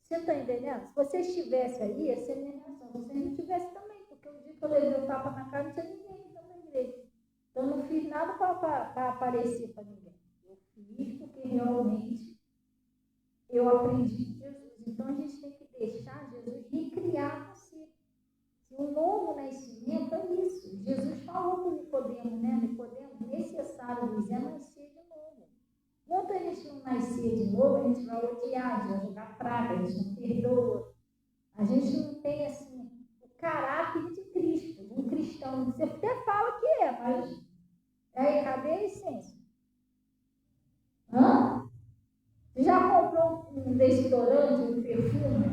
Você está entendendo? Se você estivesse aí, ia ser minha reação. Se você não estivesse também, porque o dia que eu levei o tapa na cara, não tinha ninguém na igreja. Então, eu não fiz nada para aparecer para ninguém. Eu feliz, porque realmente eu aprendi de Jesus. Então a gente tem que deixar Jesus recriar você. O novo nascimento é isso. Jesus falou para o Nicodemo, né? Nicodemo, necessário é nascer de novo. Quando a gente não nascer de novo, a gente vai odiar, a gente vai jogar praga, a gente não perdoa. A gente não tem, assim, o caráter de Cristo. Um cristão, você até fala que é, mas aí, cadê a essência? Hã? Você já comprou um desodorante, um perfume?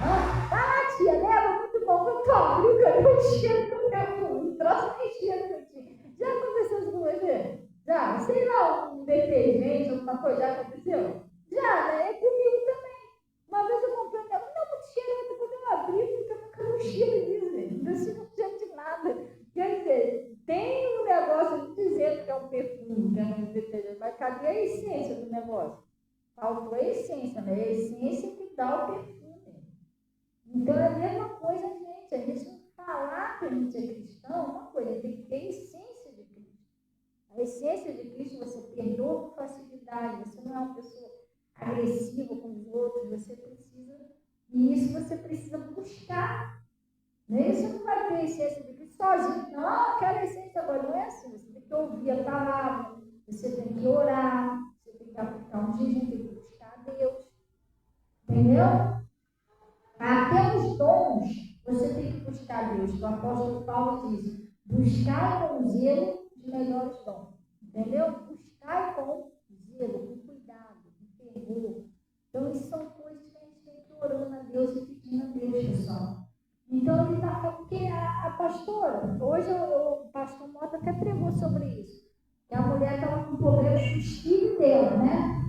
Ah, tia, leva muito bom para o pobre, cadê o cheiro do perfume? Trouxe nem cheiro do tia. Já aconteceu isso com você? Já? Sei lá, um detergente, alguma coisa, já aconteceu? Já, né? É comigo também. Uma vez eu comprei um negócio, não, muito cheiro, quando eu abri, fica ficando cheiro disso, gente. Não sinto cheiro de nada. Quer dizer, tem um negócio dizendo que é um perfume, que é um detergente, mas cadê a essência do negócio? Faltou a essência, né? A essência que dá o perfume. Então é a mesma coisa, gente. A gente não falar que a gente é cristão, uma coisa, tem que ter a essência de Cristo. A essência de Cristo, você perdoa com facilidade, você não é uma pessoa agressiva com os outros, você precisa, e isso você precisa buscar. Né? Você não vai ter a essência de Cristo sozinho, não, eu quero a essência agora, não é assim. Você tem que ouvir a palavra, você tem que orar, você tem que aplicar um jejum, tem que buscar a Deus. Entendeu? Até os dons, você tem que buscar Deus. O apóstolo Paulo diz: buscai com zelo os melhores dons. Entendeu? Buscai com zelo, com cuidado, com fervor. Então, isso são coisas que a gente tem que ir orando a Deus e pedindo a Deus, pessoal. Então, ele está falando que a pastora, hoje o pastor Mota até pregou sobre isso. Que a mulher estava com problema com o filho dela, né?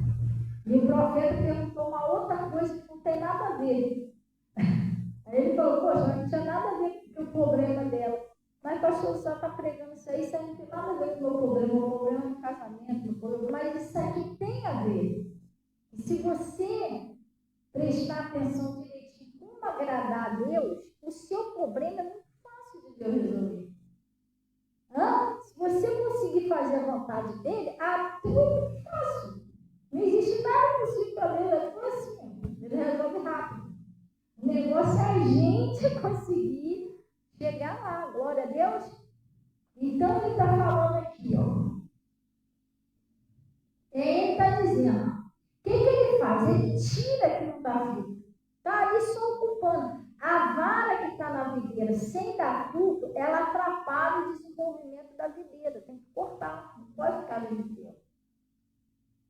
E o profeta perguntou uma outra coisa que não tem nada a ver. Aí ele falou, poxa, não tinha nada a ver com o problema dela. Mas pastor, só está pregando isso aí não tem nada a ver com o meu problema de casamento, mas isso aqui tem a ver. E se você prestar atenção direitinho como agradar a Deus, o seu problema é muito fácil de Deus resolver. Se você conseguir fazer a vontade dele, tudo é muito fácil. Não existe nada possível para Deus, é tudo assim. Ele resolve rápido. O negócio é a gente conseguir chegar lá, glória a Deus. Então ele está falando aqui, ó. Ele está dizendo, o que ele faz? Ele tira aquilo da vida. Está ali só ocupando. A vara que está na videira sem dar fruto, ela atrapalha o desenvolvimento da videira. Tem que cortar, não pode ficar no videira.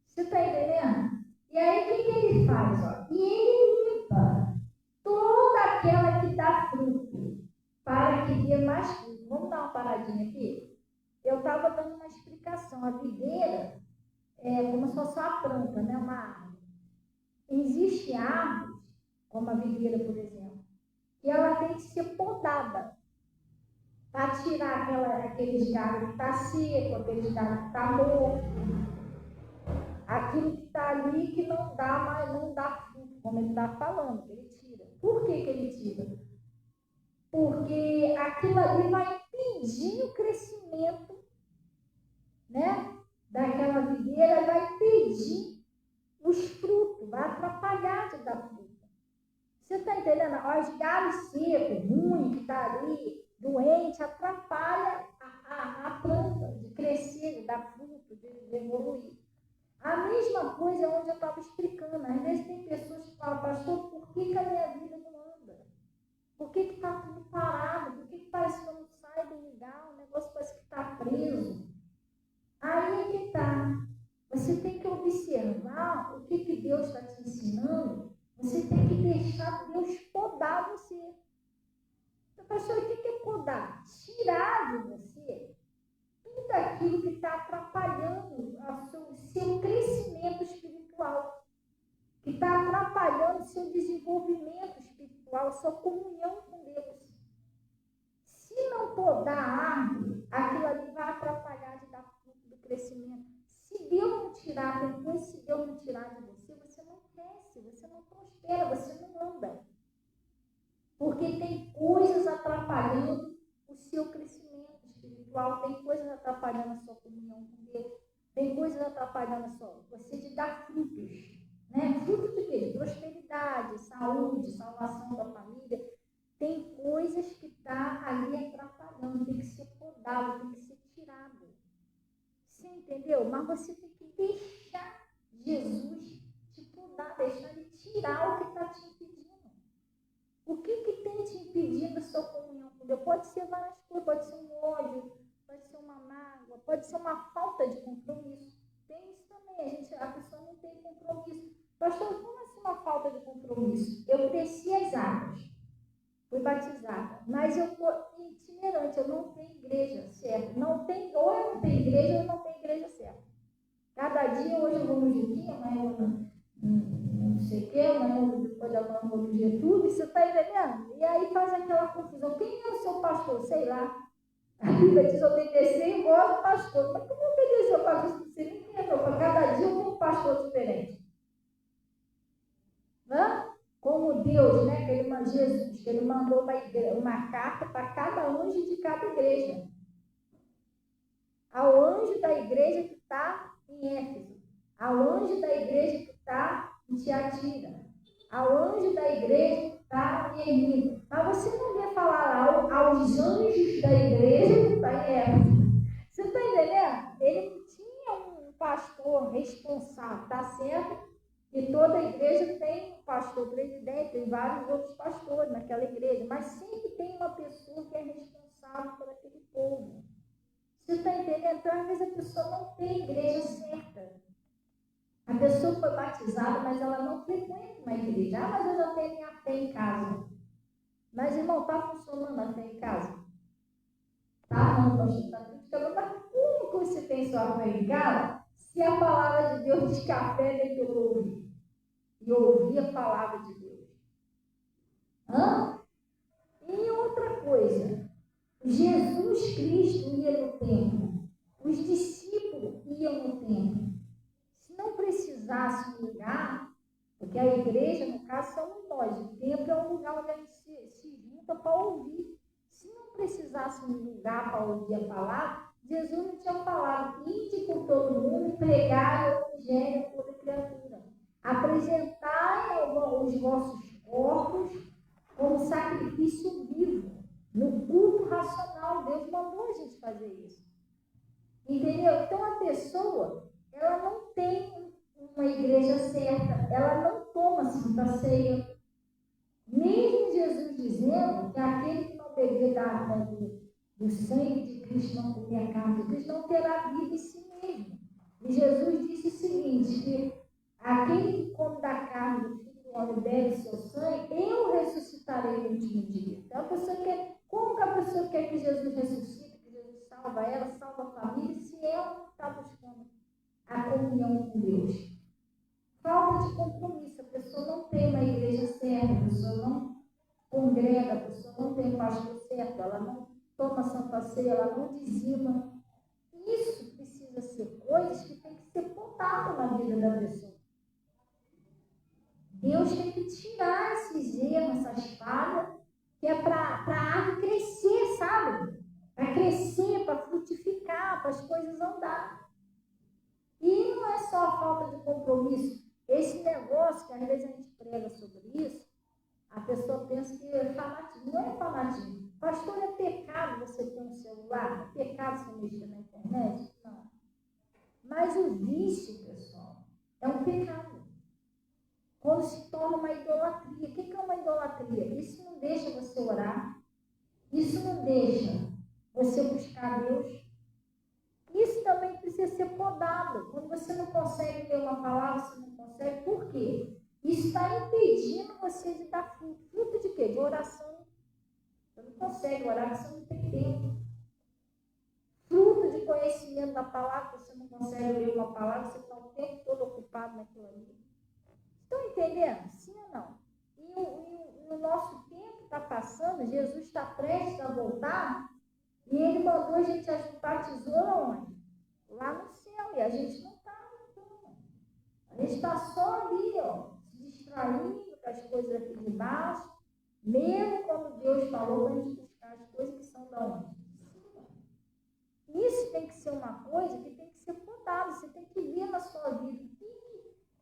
Você está entendendo? E aí o que ele faz? Ó? E ele limpa toda aquela que dá fruto, para que dê mais fruto. Vamos dar uma paradinha aqui? Eu estava dando uma explicação. A videira é como se fosse uma planta, né? Uma árvore. Existe árvores, como a videira, por exemplo, que ela tem que ser podada para tirar aqueles galhos que está seco, aqueles galhos que está morto, aquilo que está ali que não dá mais, não dá fruto, como ele está falando, ele tira. Por que ele tira? Porque aquilo ali vai impedir o crescimento, né, daquela videira, vai impedir os frutos, vai atrapalhar de dar fruto. Você está entendendo? Os galhos secos, ruim, que está ali, doente, atrapalha a planta de crescer, de dar fruto, de evoluir. A mesma coisa é onde eu estava explicando. Às vezes tem pessoas que falam, pastor, por que a minha vida não anda? Por que está tudo parado? Por que parece que eu não saio do lugar? O negócio parece que está preso. Aí é que está. Você tem que observar o que Deus está te ensinando. Você tem que deixar Deus podar você. Pastor, o que é podar? Tirar de você tudo aquilo que está atrapalhando o seu crescimento espiritual, que está atrapalhando o seu desenvolvimento espiritual, a sua comunhão com Deus. Se não podar a árvore, aquilo ali vai atrapalhar de dar fruto do crescimento. Se Deus não tirar, depois se Deus não tirar de você, você não cresce, você não prospera, você não anda. Porque tem coisas atrapalhando o seu crescimento espiritual, tem coisas atrapalhando a sua comunhão com Deus, Tem coisas atrapalhando só. Você de dar frutos. Né? Fruto de quê? De prosperidade, saúde, salvação da família. Tem coisas que está ali atrapalhando, tem que ser podado, tem que ser tirado. Você entendeu? Mas você tem que deixar Jesus te podar, deixar ele tirar o que está te impedindo. O que tem te impedindo a sua comunhão com Deus? Pode ser várias coisas, pode ser um ódio, pode ser uma mágoa, pode ser uma falta de compromisso. Tem isso também, a pessoa não tem compromisso. Pastor, como assim uma falta de compromisso? Eu desci as águas, fui batizada, mas eu estou itinerante, eu não tenho igreja certa. Não tem, ou eu não tenho igreja ou eu não tenho igreja certa. Cada dia, hoje eu vou no Juquinha, amanhã eu vou não sei o que, amanhã depois da manhã eu vou no Getúlio, você está entendendo? E aí faz aquela confusão. Quem é o seu pastor? Sei lá. A Bíblia diz obedecer e gosta do pastor. Mas como obedecer o pastor? Você nem entendeu. Para cada dia eu tenho um pastor diferente. Hã? Como Deus, né? Jesus, que ele mandou uma carta para cada anjo de cada igreja. Ao anjo da igreja que está em Éfeso. Ao anjo da igreja que está em Tiatira. Ao anjo da igreja que está em Ermita. Mas você não vê falar aos anjos da igreja que está em Éfeso. Você está entendendo? Ele tinha um pastor responsável, tá certo? E toda igreja tem um pastor presidente, tem vários outros pastores naquela igreja, mas sempre tem uma pessoa que é responsável por aquele povo. Você está entendendo? Então, às vezes, a pessoa não tem igreja certa. A pessoa foi batizada, mas ela não frequenta uma igreja. Ah, mas eu já tenho minha fé em casa. Mas, irmão, está funcionando a fé em casa? Tá, não, pastor, está criticando. Mas como que você tem sua fé em casa se a palavra de Deus diz que a fé é que eu ouvi? E eu ouvi a palavra de Deus. Hã? E outra coisa, Jesus Cristo ia no templo. Os discípulos iam no templo. Se não precisasse um lugar, porque a igreja, no caso, somos nós. O templo é um lugar onde a gente se junta para ouvir. Se não precisasse um lugar para ouvir a palavra, Jesus não tinha falado: ide por todo mundo e pregai o evangelho a toda criatura. Apresentai os vossos corpos como sacrifício vivo, no culto racional. Deus mandou a gente fazer isso. Entendeu? Então, a pessoa, ela não tem uma igreja certa, ela não toma Santa Ceia. Mesmo Jesus dizendo que aquele que não beber do sangue de Cristo, não comer a carne de Cristo, não terá vida em si mesmo. E Jesus disse o seguinte, que aquele que come da carne do Filho do Homem bebe seu sangue, eu ressuscitarei no último dia. Então, a pessoa quer, como que a pessoa quer que Jesus ressuscite, que Jesus salva ela, salva a família, se ela não está buscando a comunhão com Deus? Falta de compromisso, a pessoa não tem uma igreja certa, a pessoa não congrega, a pessoa não tem um pastor certo, ela não toma Santa Ceia, ela não dizima. Isso precisa ser coisas que tem que ser pontado na vida da pessoa. Deus tem que tirar esses erros, essas falhas, que é para a árvore crescer, sabe? Para crescer, para frutificar, para as coisas andarem. E não é só a falta de compromisso. Esse negócio, que às vezes a gente prega sobre isso, a pessoa pensa que é fanatismo. Não é fanatismo. Pastor, é pecado você ter um celular? É pecado você mexer na internet? Não. Mas o vício, pessoal, é um pecado. Quando se torna uma idolatria. O que é uma idolatria? Isso não deixa você orar. Isso não deixa você buscar Deus. Isso também precisa ser podado. Quando você não consegue ler uma palavra, você não consegue. Por quê? Isso está impedindo você de dar fruto. Fruto de quê? De oração. Você não consegue orar, você não tem tempo. Fruto de conhecimento da palavra, você não consegue ler uma palavra, você está o tempo todo ocupado naquilo ali. Estão entendendo? Sim ou não? E o nosso tempo está passando, Jesus está prestes a voltar, e ele mandou a gente ajuntar tesouro onde? Lá no céu, e a gente não está ajuntando. A gente está só ali, ó, se distraindo com as coisas aqui de baixo, mesmo quando Deus falou para a gente buscar as coisas que são da onde? Isso tem que ser uma coisa que tem que ser ser podado, você tem que ver na sua vida o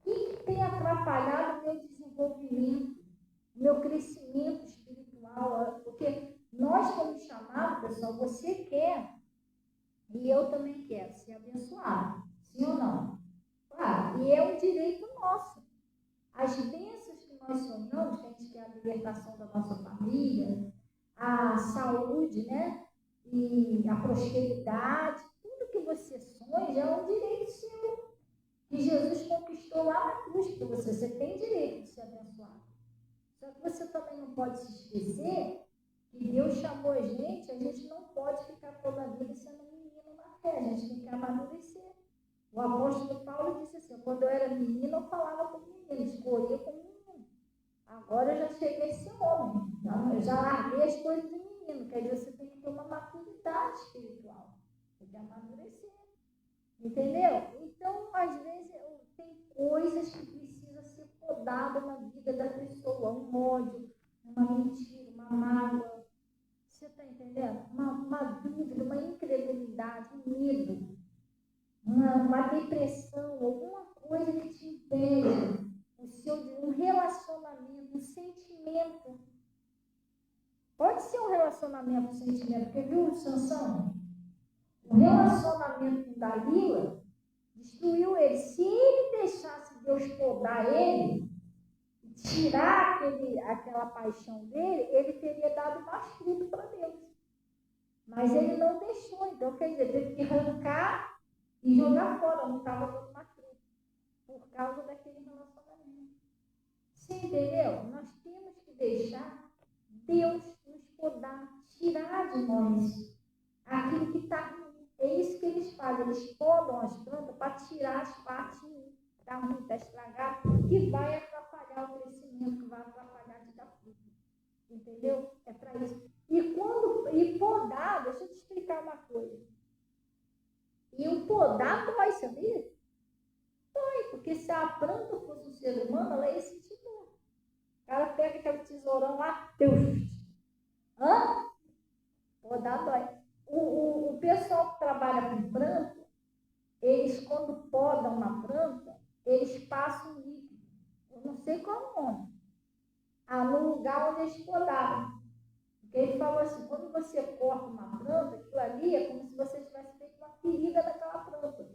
que tem atrapalhado o meu desenvolvimento, o meu crescimento espiritual, porque nós fomos chamados, pessoal, você quer, e eu também quero ser abençoado, sim ou não? Claro, e é um direito nosso. As bênçãos que nós sonhamos, que a gente quer a libertação da nossa família, a saúde, né? E a prosperidade, tudo que você sonha é um direito seu, que Jesus conquistou lá na cruz para você. Você tem direito de ser abençoado. Só que você também não pode se esquecer que Deus chamou a gente não pode ficar toda a vida sendo um menino na fé, a gente tem que amadurecer. O apóstolo Paulo disse assim, quando eu era menino, eu falava como menino, escolhia como menino. Agora eu já cheguei a ser homem, então, eu já larguei as coisas de menino, quer dizer, você tem que ter uma maturidade espiritual, tem que amadurecer, entendeu? Então, às vezes, tem coisas que precisam ser podadas na vida da pessoa, um ódio, uma mentira, uma mágoa, você está entendendo? Uma dúvida, uma incredulidade, um medo, uma depressão, alguma coisa que te impede, um relacionamento, um sentimento. Pode ser um relacionamento, um sentimento, porque viu o Sansão? O relacionamento com Dalila destruiu ele. Se ele deixasse Deus podar ele, tirar aquela paixão dele, ele teria dado mais fruto para Deus. Mas ele não deixou, então quer dizer, teve que arrancar e jogar fora, não estava dando mais fruto, por causa daquele relacionamento. Você entendeu? Nós temos que deixar Deus nos podar, tirar de nós aquilo que está ruim. É isso que eles fazem, eles podam as plantas para tirar as partes ruins, está ruim, está estragado, que vai atrapalhar o crescimento, que vai atrapalhar de dar fruto. Entendeu? É para isso. E podar, deixa eu te explicar uma coisa. E o podar dói, sabia? Dói, porque se a planta fosse um ser humano, ela ia sentir dor. O cara pega aquele tesourão lá, podar dói. O pessoal que trabalha com planta, eles quando podam uma planta, eles passam um líquido. Eu não sei qual é o nome. No lugar onde eles podaram. Porque ele falou assim, quando você corta uma planta, aquilo ali é como se você tivesse feito uma ferida naquela planta.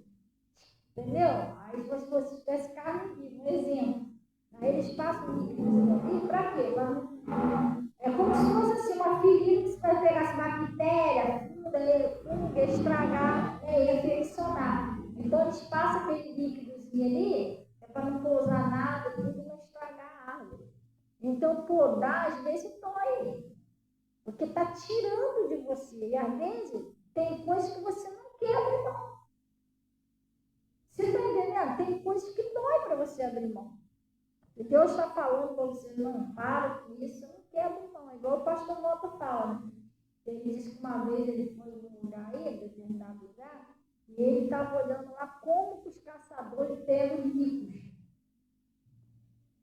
Entendeu? Aí se você tivesse carne viva, um exemplo. Aí eles passam um líquido ali, para quê? É como se fosse assim, uma ferida que você vai pegar essa bactéria, funga, estragar, infeccionar. Então eles passam aquele líquidozinho ali, para não pousar nada, tudo não estragar a árvore. Então podar, às vezes, dói. Porque está tirando de você. E às vezes tem coisas que você não quer abrir mão. Você está entendendo? Tem coisas que dói para você abrir mão. E Deus está falando para você, não, para com isso, eu não quero abrir mão. É igual o pastor Mota fala. Né? Ele disse que uma vez ele foi num lugar aí, determinado lugar, e ele estava olhando lá como que os caçadores pegam os ricos.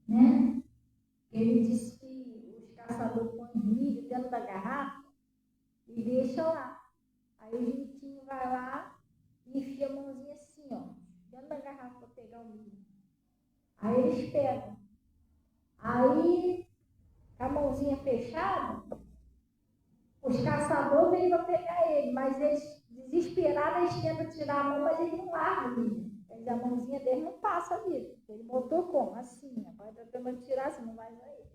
Né? Ele disse que os caçadores põem milho dentro da garrafa e deixa lá. Aí o riquinho vai lá e enfia a mãozinha assim, ó, dentro da garrafa para pegar o milho. Aí eles pegam. Aí, com a mãozinha fechada, os caçadores vêm para pegar ele, mas eles, desesperados, eles tentam tirar a mão, mas ele não larga o milho. Quer dizer, a mãozinha dele não passa ali. Ele botou como? Assim, agora está tentando tirar, você não vai sair.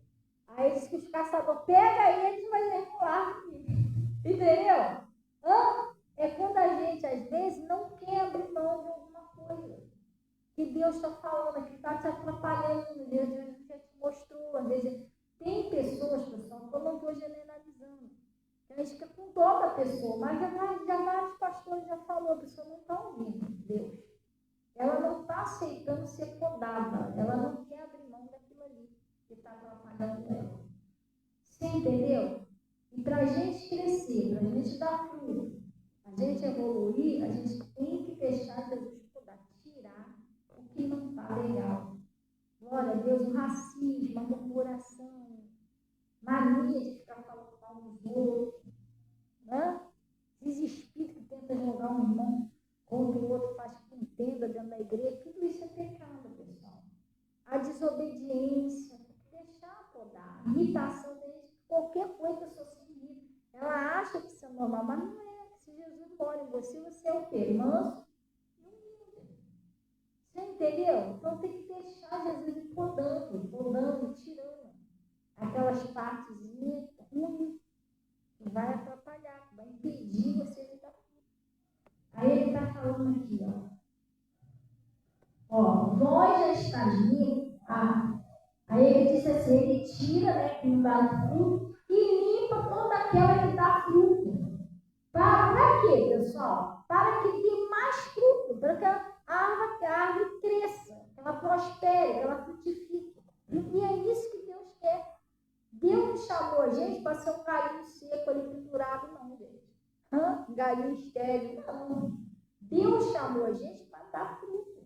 Aí diz que os caçadores pegam eles, mas eles não largam o milho. Entendeu? É quando a gente, às vezes, não quer abrir mão de alguma coisa. Que Deus está falando, que está te atrapalhando. Deus já te mostrou. Às vezes, tem pessoas, pessoal, que eu não estou generalizando. A gente fica com dó da pessoa, mas já vários pastores já falaram, a pessoa não está ouvindo Deus. Ela não está aceitando ser podada. Ela não quer abrir mão daquilo ali que está atrapalhando ela. Você entendeu? E para a gente crescer, para a gente dar fruto, a gente evoluir, a gente tem que deixar Jesus podar, tirar o que não está legal. Glória a Deus, o racismo, a murmuração, mania de ficar falando mal dos outros, né? Esses espíritos que tentam jogar um irmão contra o outro, faz contenda dentro da igreja, tudo isso é pecado, pessoal. A desobediência, tem que deixar podar. A irritação dele, qualquer coisa que a pessoa se irrita. Ela acha que isso é normal, mas não é. Se Jesus mora em você, você é o quê? Manso e humilde. Você entendeu? Então tem que deixar Jesus ir podando, tirando aquelas partezinhas ruins que vai atrapalhar, que vai impedir você de dar fruto. Aí ele está falando aqui, vós já estáis limpos. Aí ele disse assim, ele tira, né, que não dá fruto, e limpa toda aquela que dá fruto. Para quê, pessoal? Para que dê mais fruto, para que a árvore cresça, que ela prospere, que ela frutifique. E é isso que Deus quer. Deus não chamou a gente para ser um galinho seco ali pendurado, não, gente. Galinho estéril, não. Deus chamou a gente para dar fruto.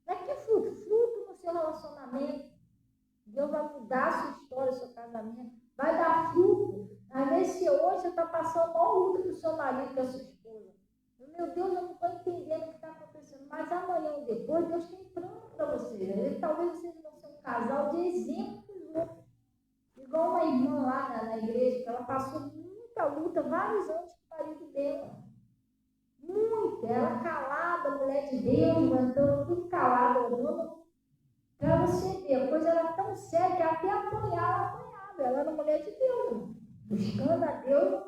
Mas que fruto? Fruto no seu relacionamento. Deus vai mudar a sua história, o seu casamento. Vai dar fruto. Às vezes, hoje você está passando maior luta com o seu marido, com a sua esposa. Meu Deus, eu não estou entendendo o que está acontecendo. Mas amanhã ou depois, Deus tem plano para vocês. Talvez vocês vão ser um casal de exemplo para os outros. Igual uma irmã lá na igreja, que ela passou muita luta, vários anos com o marido dela. Muita. Ela calada, mulher de Deus, mandando tudo calada, orando. Para você ver, a coisa era tão séria que até apanhar, ela apanhava. Ela era mulher de Deus, buscando a Deus, o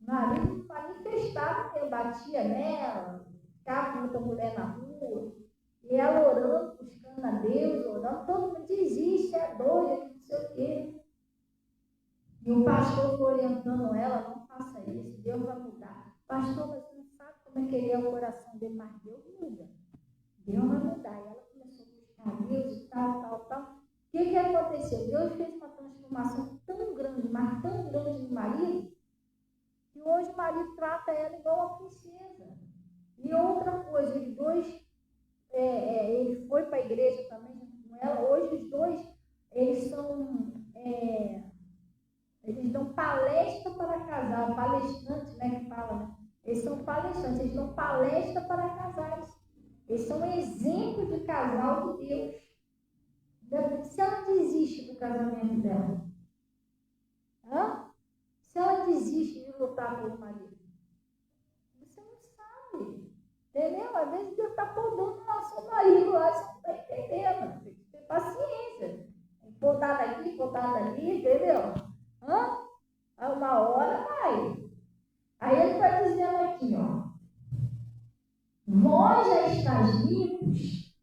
marido manifestava, eu batia nela, ficava com outra mulher na rua, e ela orando, buscando a Deus, orando, todo mundo desiste, é doida, não sei o quê. E o pastor foi orientando ela, não faça isso, Deus vai mudar. Pastor, você não sabe como é que ele é o coração dele, mas Deus muda. Deus vai mudar. E ela começou a buscar a Deus e tal. O que aconteceu? Deus fez uma transformação tão grande, mas tão grande no marido, que hoje o marido trata ela igual uma princesa. E outra coisa, os dois, ele foi para a igreja também com ela, hoje os dois, eles dão palestra para casar, palestrantes, né, que fala, né? Eles são palestrantes, eles dão palestra para casais. Eles são exemplo de casal de Deus. Se ela desiste do casamento dela, se ela desiste de lutar pelo marido, você não sabe. Entendeu? Às vezes Deus está podando o nosso marido lá, você não está entendendo. Tem que ter paciência. Podar daqui, podar dali, entendeu? Uma hora vai. Aí ele está dizendo aqui, vós já estáis limpos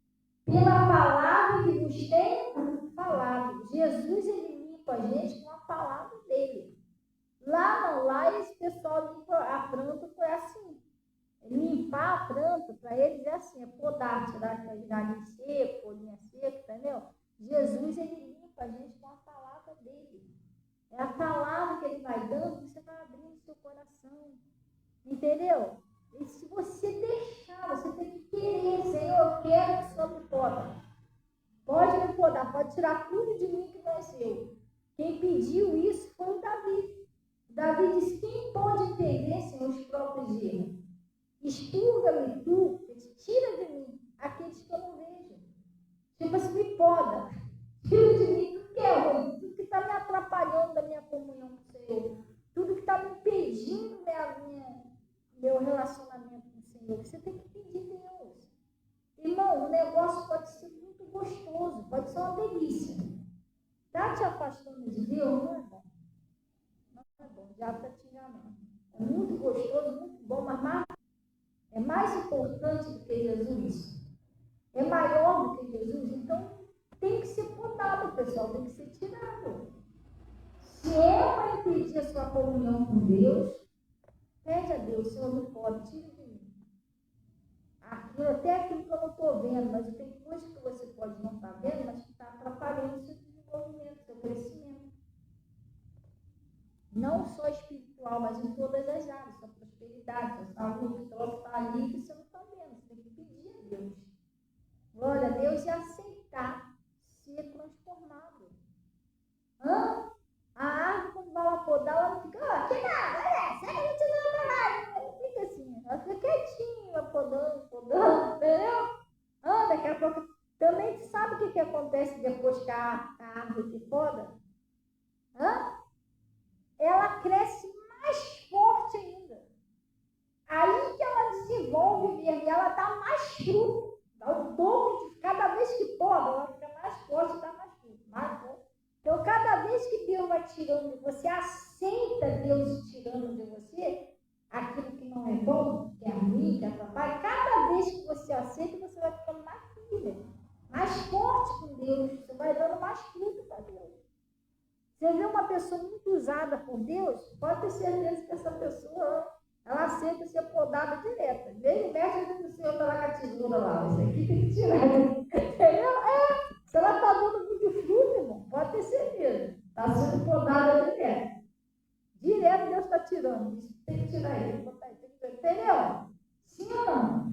pela palavra que vos tem falado. Jesus, ele limpa a gente com a palavra dele. Lá esse pessoal limpa a planta, foi assim. Limpar a planta, para eles é assim, é podar, tirar aquele galho seco, folhinha seca, entendeu? Jesus, ele limpa a gente com a palavra dele. É a palavra que ele vai dando, que você vai abrindo o seu coração. Entendeu? E se você deixar, você tem que querer, Senhor, eu quero que o Senhor me poda. Pode me podar, pode tirar tudo de mim que não é seu. Quem pediu isso foi o Davi. Davi disse, quem pode entender, Senhor, os próprios erros? Expurga-me tu, tira de mim aqueles que eu não vejo. Tipo assim, me poda. Tira de mim tudo que é ruim, tudo que está me atrapalhando da minha comunhão com o Senhor. Tudo que está me impedindo meu relacionamento com o Senhor. Você tem que pedir Deus. Irmão, o negócio pode ser muito gostoso, pode ser uma delícia. Está te afastando de Deus? Não é bom. Não é bom, o diabo está te enganando. É muito gostoso, muito bom, mas é mais importante do que Jesus. É maior do que Jesus. Então, tem que ser podado, pessoal, tem que ser tirado. Se é para impedir a sua comunhão com Deus, pede a Deus, Senhor, não pode, tira de mim. Até aquilo que eu não estou vendo, mas tem coisas que você pode não estar vendo, mas que está atrapalhando o seu desenvolvimento, o seu crescimento. Não só espiritual, mas em todas as áreas, sua prosperidade, sua saúde, o troço está ali que você não está vendo. Você tem que pedir a Deus. Glória a Deus e aceitar ser transformado. A árvore, quando vai lá podar, ela não fica, que nada, sai que a gente não vai lá. Ela fica assim, ela fica quietinha, podando, entendeu? Daqui a pouco, também tu sabe o que acontece depois que a árvore que poda? Ela cresce mais forte ainda. Aí que ela desenvolve mesmo, e ela dá mais fruto. Dá o dobro de cada vez que poda, ela fica mais forte e dá mais fruto. Mais forte. Então, cada vez que Deus vai tirando de você, aceita Deus tirando de você aquilo que não é bom, que é ruim, que atrapalha. Cada vez que você aceita, você vai ficando mais firme, mais forte com Deus. Você vai dando mais fruto para Deus. Você vê uma pessoa muito usada por Deus, pode ter certeza que essa pessoa, ela aceita ser podada direta. Nem mexe com o Senhor tá lá com a tesoura lá. Isso aqui tem que tirar. Entendeu? Se ela está dando muito fruto, irmão, pode ter certeza. Está sendo podada direto. Direto Deus está tirando. Isso tem que tirar ele. Entendeu? Sim ou não?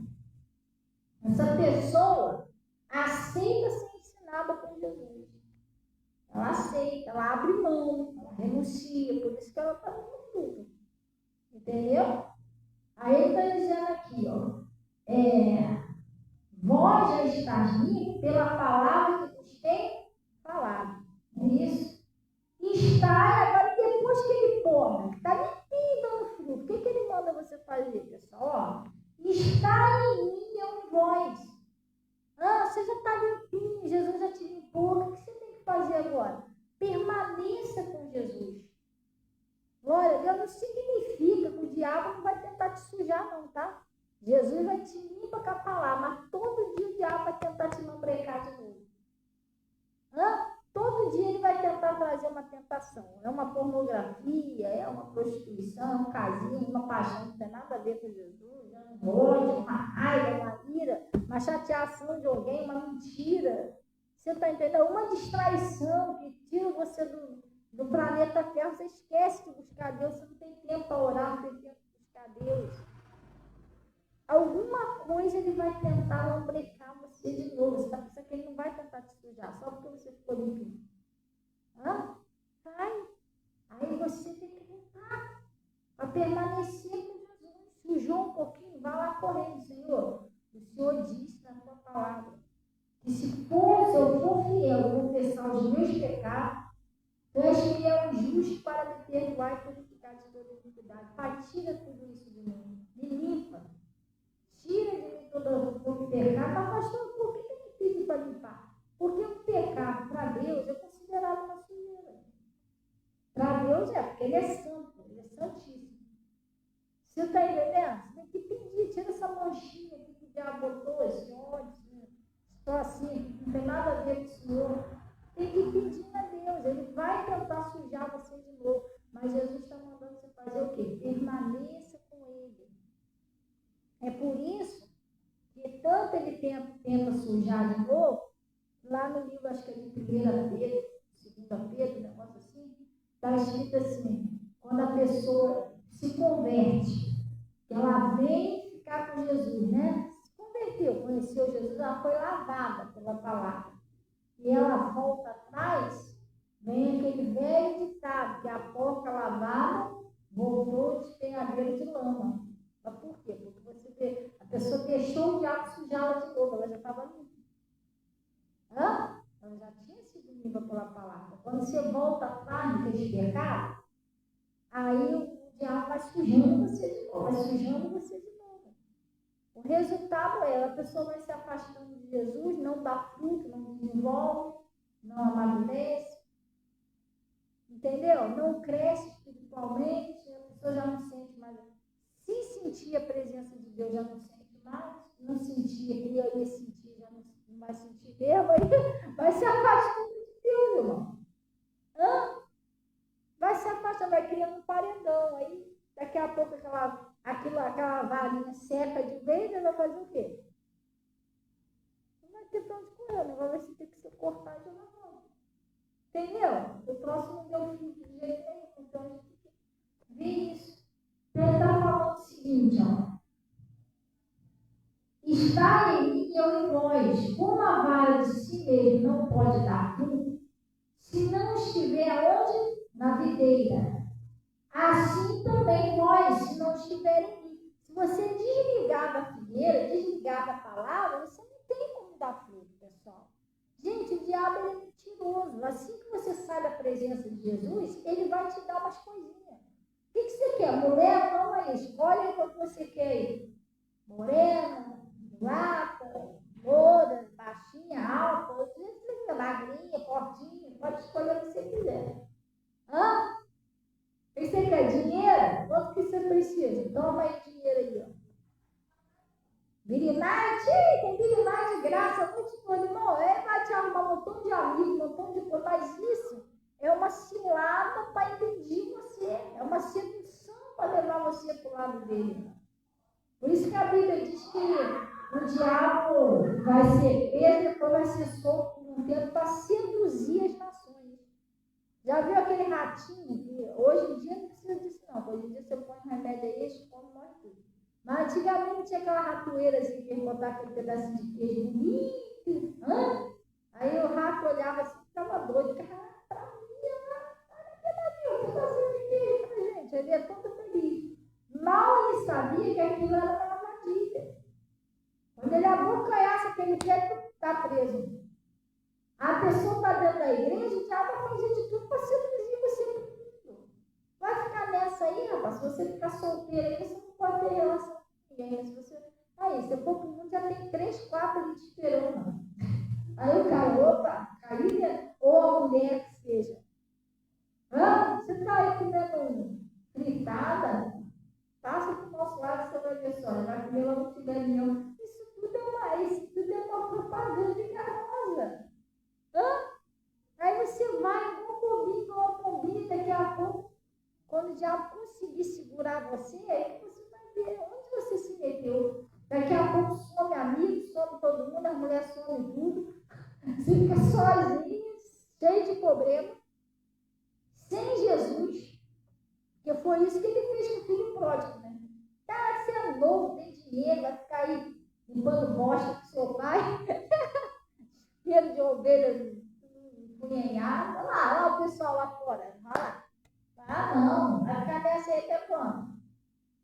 Essa pessoa aceita ser ensinada por Jesus. Ela aceita, ela abre mão, ela renuncia, por isso que ela está dando fruto. Entendeu? Aí ele está dizendo aqui, vós já estáis limpos pela palavra que vos tem falado. Não é isso? Está, agora depois que ele poda, que está limpinho dando fruto, o que ele manda você fazer, pessoal? Está em mim e eu em vós. Você já está limpinho, Jesus já te limpou, o que você tem que fazer agora? Permaneça com Jesus. Glória a Deus, não significa que o diabo não vai tentar te sujar, não, tá? Jesus vai te limpar com a palavra, mas todo dia o diabo vai tentar te lambrecar de novo. Todo dia ele vai tentar trazer uma tentação. É uma pornografia, é uma prostituição, é um casinho, uma paixão que não tem nada a ver com Jesus, é um ódio, uma raiva, uma ira, uma chateação de alguém, uma mentira. Você está entendendo? Uma distraição que tira você do planeta Terra, você esquece de buscar Deus, você não tem tempo para orar, não tem tempo para buscar Deus. Alguma coisa ele vai tentar lambrecar você de novo. Você está pensando que ele não vai tentar te sujar, só porque você ficou limpinho. Sai. Aí você tem que voltar para permanecer com Jesus. Sujou um pouquinho, vai lá correndo, Senhor. O Senhor disse na tua palavra que se eu for fiel e confessar os meus pecados, tu és fiel e justo para me perdoar e purificar de toda iniquidade. Pai, tira tudo isso de mim. Me limpa. Tira de mim todo o pecado. Mas, pastor, por que ele pede para limpar? Porque o pecado, para Deus, é considerado uma sujeira. Para Deus porque ele é santo, ele é santíssimo. Você está entendendo? Você tem que pedir, tira essa manchinha que o diabo botou, esse ódio, estou assim, não tem nada a ver com o Senhor. Tem que pedir a Deus, ele vai tentar sujar você de novo. Mas Jesus está mandando você fazer o quê? Permaneça com ele. É por isso que tanto ele tenta sujar de novo, lá no livro, acho que é de 1 Pedro, 2 Pedro, um negócio assim, está escrito assim, quando a pessoa se converte, ela vem ficar com Jesus, né? Se converteu, conheceu Jesus, ela foi lavada pela palavra. E ela volta atrás, vem aquele velho ditado, que a porca lavada voltou de despenhadeiro de lama. Mas por quê? Porque você vê, a pessoa deixou o diabo sujá-la de novo, ela já estava limpa. Ela já tinha sido limpa pela palavra. Quando você volta atrás no teu pecado, aí o diabo vai sujando você de novo, vai sujando você de novo. O resultado é, a pessoa vai se afastando de Jesus, não dá fruto, não desenvolve, não amadurece, entendeu? Não cresce espiritualmente, a pessoa já não sente mais. Se sentir a presença de Deus, já não sente mais, não sentia, que ia sentir, já não vai sentir mesmo, aí vai se afastando de Deus, irmão. Vai se afastando, vai criando um paredão, aí daqui a pouco aquela varinha seca de vez, ela vai fazer o quê? Não vai ter pra onde correr, o negócio vai ter que ser cortado de uma mão. Entendeu? O próximo deu filho de jeito nenhum, então a gente tem que ver isso. Então ele está falando o seguinte, está em mim e eu em vós, como a vara de si mesmo não pode dar fruto, se não estiver aonde? Na videira. Assim também vós, se não estiverem em mim. Se você desligar da figueira, desligar da palavra, você não tem como dar fruto, pessoal. Gente, o diabo é mentiroso. Assim que você sai da presença de Jesus, ele vai te dar umas coisinhas. O que você quer? Mulher, toma aí, escolhe aí o que você quer ir. Morena, mulata, loura, baixinha, alta, magrinha, fortinha, pode escolher o que você quiser. Hã? O que você quer? Dinheiro? Quanto que você precisa? Toma aí dinheiro aí, ó. Birinite, tem birinite de graça, não te pode, irmão. Ele vai te arrumar um montão de amigos, um montão de coisa, mas isso é uma cilada para impedir você, é uma sedução para levar você para o lado dele. Por isso que a Bíblia diz que o diabo vai ser preso, depois vai ser solto por um tempo para seduzir as nações. Já viu aquele ratinho que hoje em dia não precisa disso não, hoje em dia você põe um remédio aí e come mais tudo. Mas antigamente tinha aquela ratoeira assim, que ia botar aquele pedacinho de queijo bonito. Aí o rato olhava assim, ficava doido. Cara, pra mim, olha que pedacinho de queijo pra gente. Ele é todo feliz. Mal ele sabia que aquilo era uma armadilha. Quando ele abocanhasse aquele queijo, está preso. A pessoa está dentro da igreja, o diabo vai fazer de tudo para seduzir você para o mundo. Vai ficar nessa aí, rapaz. Se você ficar solteiro aí, você não pode ter relação com ninguém. Se você for para o mundo, já tem 3, 4 ali te esperando. Aí o cara, opa, caída, ou a mulher que seja. Você está aí comendo fritada? Passa para o nosso lado, você vai ver só, vai comer lá no filé mignon. Isso tudo é uma propaganda enganosa. Aí você vai, uma bombinha, daqui a pouco, quando o diabo conseguir segurar você, aí você vai ver onde você se meteu. Daqui a pouco some amigo, some todo mundo, a mulher some tudo. Você fica sozinho, cheio de problema, sem Jesus. Porque foi isso que ele fez com o filho pródigo, né? Cara, você é novo, tem dinheiro, vai ficar aí limpando bosta com seu pai. Cheiro de ovelha punhenhada. Olha lá o pessoal lá fora. Vai lá. Não, vai ficar dessa aí até quando?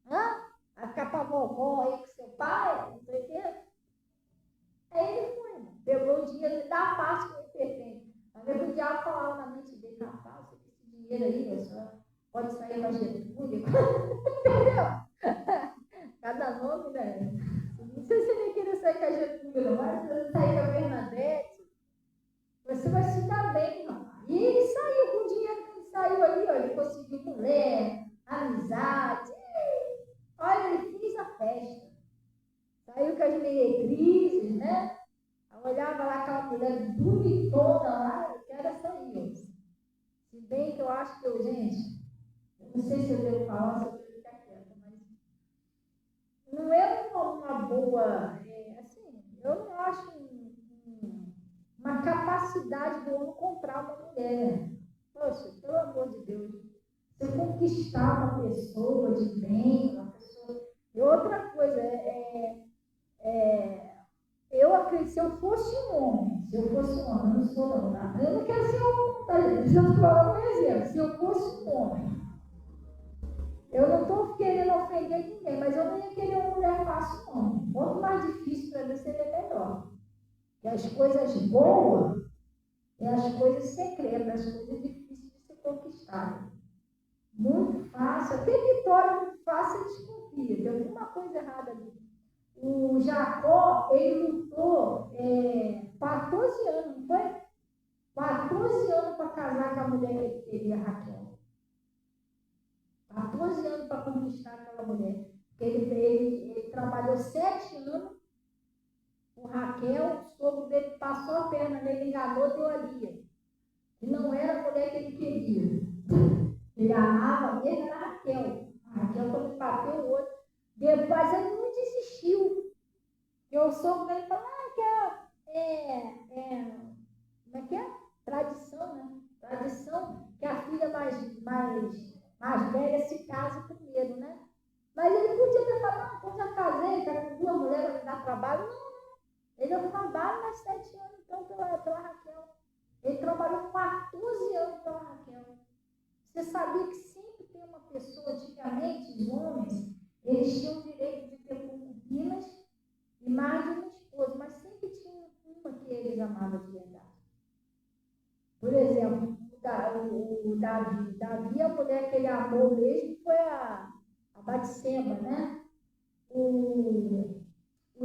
Vai ficar pra vovó aí com seu pai? Não sei o quê. Aí ele foi, mano. Pegou o dinheiro e dá a paz com o perfeito. Mas o diabo falava na mente dele, rapaz, esse dinheiro aí, pessoal, pode sair com a Getúlio. Entendeu? Cada nome, né? Não sei se ele queria sair com a Getúlio, mas se ele sair com a Bernadette, você vai se dar bem, rapaz. E ele saiu com o dinheiro que ele saiu ali, ó, ele conseguiu mulher, amizade. Olha, ele fez a festa. Saiu com as meretrizes, né? Eu olhava lá aquela mulher bonitona lá, eu quero essa aí. Se bem que eu acho que gente, eu não sei se eu devo falar, se eu devo ficar quieta, mas não é uma boa, assim, eu não acho uma capacidade do homem comprar uma mulher. Poxa, pelo amor de Deus, você conquistar uma pessoa de bem, uma pessoa. E outra coisa, eu acredito, se eu fosse um homem, eu não sou não, tá? Eu não quero ser um homem, tá? Precisamos falar um exemplo. Se eu fosse um homem, eu não estou querendo ofender ninguém, mas eu não ia querer uma mulher fácil, não. Quanto mais difícil para mim, seria melhor. E as coisas boas é as coisas secretas, as coisas difíceis de ser conquistadas. Muito fácil, até vitória muito fácil, desconfia. Tem alguma coisa errada ali. O Jacó, ele lutou 14 anos, não foi? 14 anos para casar com a mulher que ele queria, Raquel. 14 anos para conquistar aquela mulher. Ele trabalhou 7 anos com Raquel, o sogro dele passou a perna nele, enganou, deu a Lia. E não era a mulher que ele queria. Ele amava mesmo, era a Raquel. A Raquel, quando bateu o olho, depois ele não desistiu. E o sogro dele falou, como é que é? Tradição, né? Tradição que a filha mais velha se casa primeiro, né? Mas ele podia ter falado, eu já casei, tá com 2 mulheres, vai me dar trabalho. Não. Ele não trabalha mais 7 anos, então, pela Raquel. Ele trabalhou 14 anos pela Raquel. Você sabia que sempre tem uma pessoa, antigamente, os homens, eles tinham o direito o Davi. Davi, a mulher que ele amou mesmo, foi a Batseba, né? O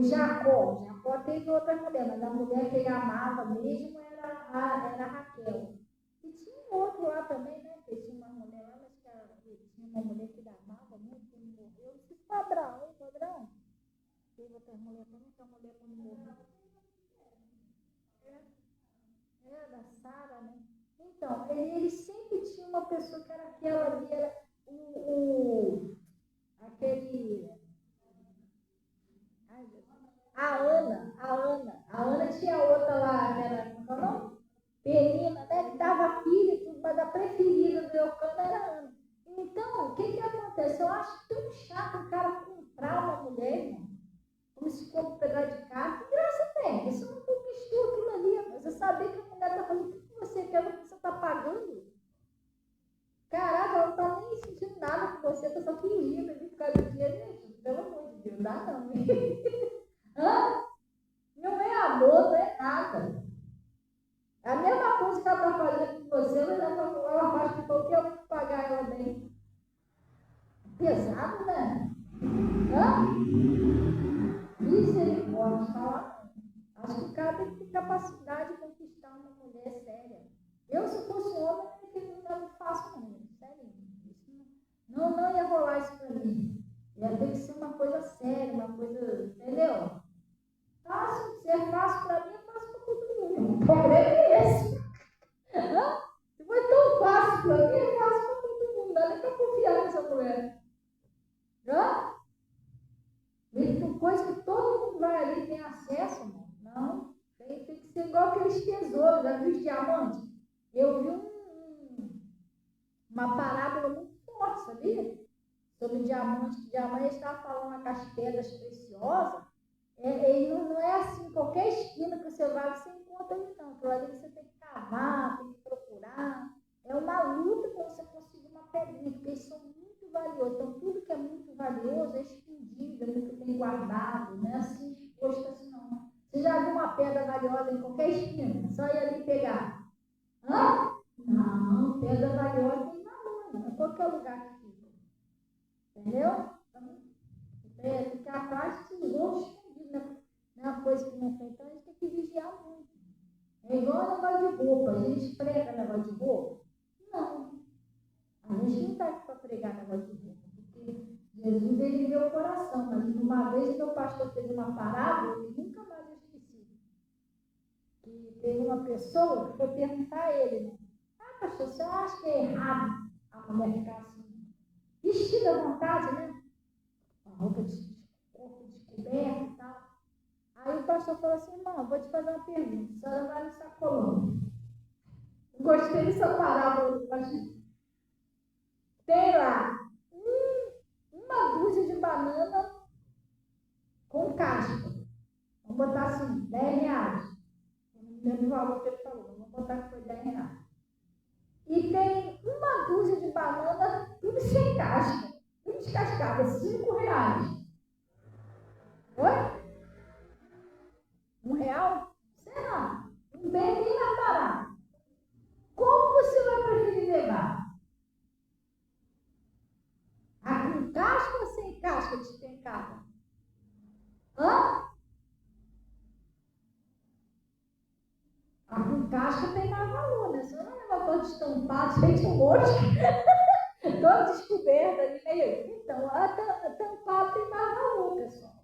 Jacó. Jacó teve outra mulher, mas a mulher que ele amava mesmo era a Raquel. E tinha outro lá também, né? Que tinha uma mulher lá, mas que tinha uma mulher que ele amava muito, que ele morreu. Não sei se foi Abraão, foi Abraão. Teve outra mulher também, que a mulher quando morreu. Da Sara, né? Então, ele sempre tinha uma pessoa que era aquela ali, era aquele. Ai, a Ana tinha outra lá, que era, como é o nome? Penina, né? Que dava filho e tudo, mas a preferida do Eucana era a Ana. Então, o que acontece? Eu acho tão chato o cara comprar uma mulher, irmão, como se compra um pedaço de carne. Que graça tem? Você não conquistou aquilo ali. Você sabia que a mulher está fazendo tudo que você quer, o que você está pagando. Caraca, ela não está nem sentindo nada com você, está só fingindo ali por causa do dinheiro. Gente, pelo amor de Deus, dá não. Hã? Não é amor, não é nada. É a mesma coisa que ela está fazendo com você, mas ela faz com qualquer um que pagar ela bem. Pesado, né? Hã? Misericórdia, falar. Acho que o cara tem que ter capacidade de conquistar uma mulher séria. Eu, se fosse homem, não era fácil, não. Sério. Não ia rolar isso pra mim. Ia ter que ser uma coisa séria, uma coisa. Entendeu? Fácil, se é fácil pra mim, é fácil pra todo mundo. O problema é esse. Se foi tão fácil pra mim, é fácil pra todo mundo. Não dá nem pra confiar nessa mulher. Hã? Mesmo coisa que todo mundo vai ali e tem acesso, mano. Não. Tem que ser igual aqueles tesouros, aqueles diamantes. Eu vi uma parábola muito forte, sabia? Sobre diamante. Diamante estava falando das pedras preciosas. Ele não é assim, qualquer esquina que você vai, você encontra ele não. Por ali você tem que cavar, tem que procurar. É uma luta para você conseguir uma pedrinha, porque eles são muito valiosos. Então, tudo que é muito valioso é escondido, é muito bem guardado, não é assim exposto assim não. Você já viu uma pedra valiosa em qualquer esquina? Só ir ali pegar. Hã? Não, pedra valiosa tem valor, em qualquer lugar que fica. Entendeu? Então, ficar atrás de tesouros escondidos, não é uma coisa que não tem. Então, a gente tem que vigiar muito. É igual negócio de roupa. A gente prega negócio de roupa? Não. A gente não está aqui para pregar negócio de roupa. Porque Jesus, ele vê o coração. Mas uma vez que o pastor fez uma parábola, e nunca mais eu esqueci. Que teve uma pessoa que foi perguntar a ele, né? Pastor, você acha que é errado a mulher ficar assim, vestida à vontade, né? Com a roupa de corpo descoberto e tal. Aí o pastor falou assim, irmão, vou te fazer uma pergunta. A senhora vai no sacolão. Gostei dessa parábola do pastor. Tem lá uma dúzia de banana com casca. Vamos botar assim, 10 reais. Eu não lembro o valor que ele falou, vamos botar que foi 10 reais. E tem uma dúzia de banana, tudo sem casca, tudo descascado, 5 reais. Oi? R$1? Será? Um bem bem mais barato. Como você vai preferir levar? A com casca ou sem casca despencada? Hã? A com casca tem mais valor, né? Você não leva todo estampado, feito um monte, todo descoberto ali meio. Então, a tampada tem mais valor, pessoal.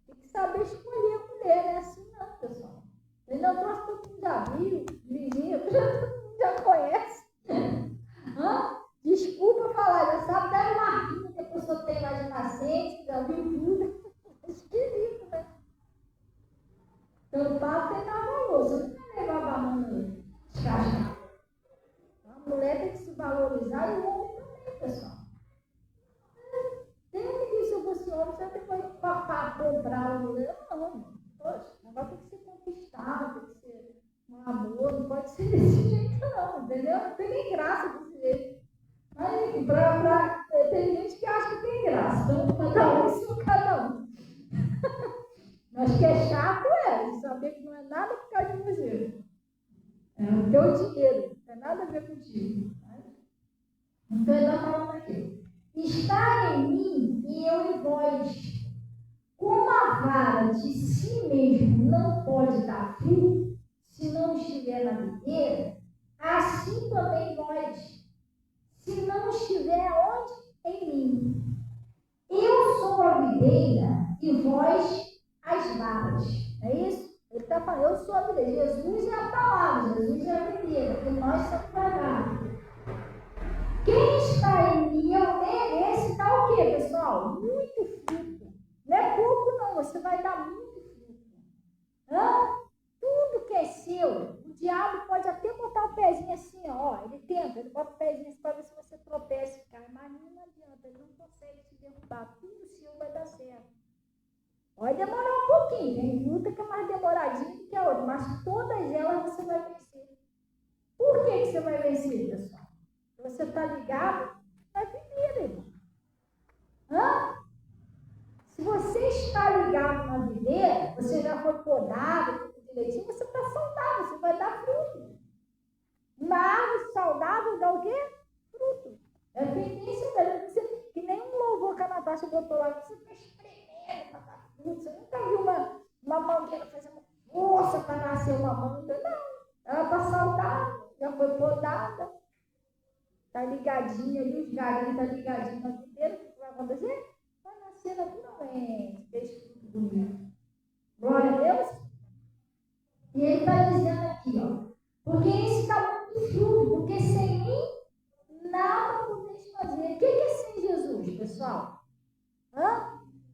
Tem que saber escolher a mulher, não é assim não, pessoal. Ele não trouxe todo mundo já viu, vizinho, todo mundo já conhece. Hã? Desculpa falar, já sabe até o marquinho que a pessoa tem lá de nascença, já viu tudo. Esquisito, né? Então, o papo tem mais valor. Você não vai levar a banana descascada. A mulher tem que se valorizar e o homem também, pessoal. Tem que dizer, se eu fosse homem, você tem que comprar a mulher. Não, poxa, o negócio tem que ser conquistado, tem que ser um amor, não pode ser desse jeito não, entendeu? Não tem nem graça desse jeito. Mas tem gente que acha que tem graça, então cada um em seu cada um. Mas que é chato de saber que não é nada por causa de você. É o teu dinheiro, não tem nada a ver contigo. Né? Então ele está falando aqui. Está em mim e eu em vós. Como a vara de si mesmo não pode dar fruto, se não estiver na videira, assim também vós, se não estiver onde? Em mim. Eu sou a videira e vós as varas. É isso? Ele está falando, eu sou a videira. Jesus é a palavra, Jesus é a videira, e nós somos a vara. Quem está em mim, eu nele, esse está o quê, pessoal? Muito fruto. Não é pouco, não, você vai dar muito fruto. Tudo que é seu, o diabo pode até botar o pezinho assim, ó. Ele tenta, ele bota o pezinho assim para ver se você tropeça e cai, mas não adianta, ele não consegue te derrubar. Tudo seu vai dar certo. Pode demorar um pouquinho, tem luta que é mais demoradinha do que a outra, mas todas elas você vai vencer. Por que você vai vencer, pessoal? Você está ligado na videira, irmão. Se você está ligado na videira, você já foi podado, tudo direitinho, você está saudável, você vai dar fruto. Uma árvore saudável dá o quê? Fruto. É tendência dela. Que nem um louvor que a Natasha botou lá, você está espremendo para dar fruto. Você nunca viu uma mangueira fazendo força para nascer uma manga. Não. Ela está saudável, já foi podada. Está ligadinha ali, os galinhos estão ligadinhos na videira. O que vai acontecer? Vai nascer naturalmente. Deixa tudo bonito. Glória a Deus. E ele está dizendo aqui, ó. Porque esse está muito fruto, porque sem mim nada podeis fazer. O que é sem Jesus, pessoal?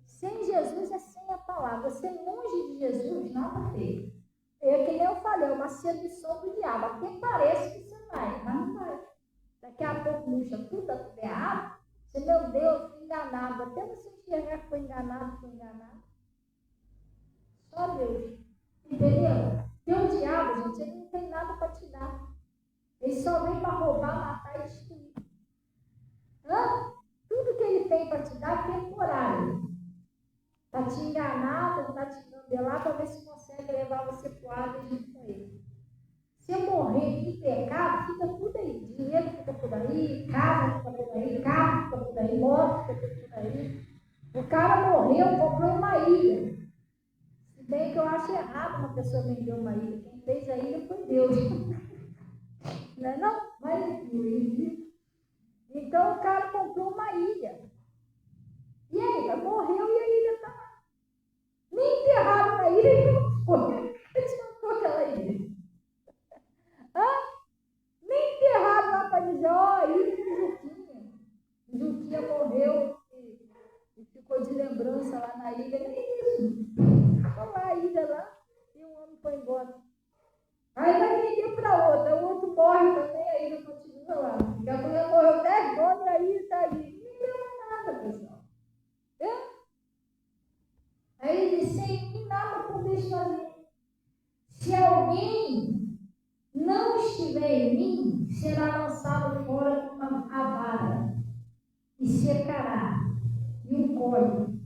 Sem Jesus é sem a palavra. Você longe de Jesus, nada fez. É que nem eu falei, é uma sedução do diabo. Até parece que você vai, mas não vai. Daqui a pouco puxa tudo errado. Você, meu Deus, fui enganado. Até você enxergar que foi enganado, Só Deus. Entendeu? Teu diabo, gente, ele não tem nada para te dar. Ele só vem para roubar, matar e destruir. Tudo que ele tem para te dar é temporário. Para te enganar, para te engambelar, para ver se consegue levar você para o ar junto com ele. Se eu morrer em pecado, fica tudo aí. Dinheiro fica por aí, casa fica por aí, carro fica por aí, moto fica por aí. O cara morreu, comprou uma ilha. Se bem que eu acho errado uma pessoa vender uma ilha. Quem fez a ilha foi Deus. Não é não? Mas, então o cara comprou uma ilha. E aí, morreu e a ilha está lá. Nem enterraram na ilha e não foi. Eles não foram aquela ilha. Nem enterraram lá para dizer, ó, ilha de Juquinha. Juquinha morreu e ficou de lembrança lá na ilha. Nem isso. Ficou lá a ilha lá e o homem foi embora. Aí vai vender para outra, o outro morre também, a ilha continua lá. Porque a mulher morreu 10 anos e a ilha está ali. Não deu nada, pessoal. Aí ele disse, sem mim nada podeis fazer. Se alguém não estiver em mim, será lançado fora como a vara, e secará, e o colhe,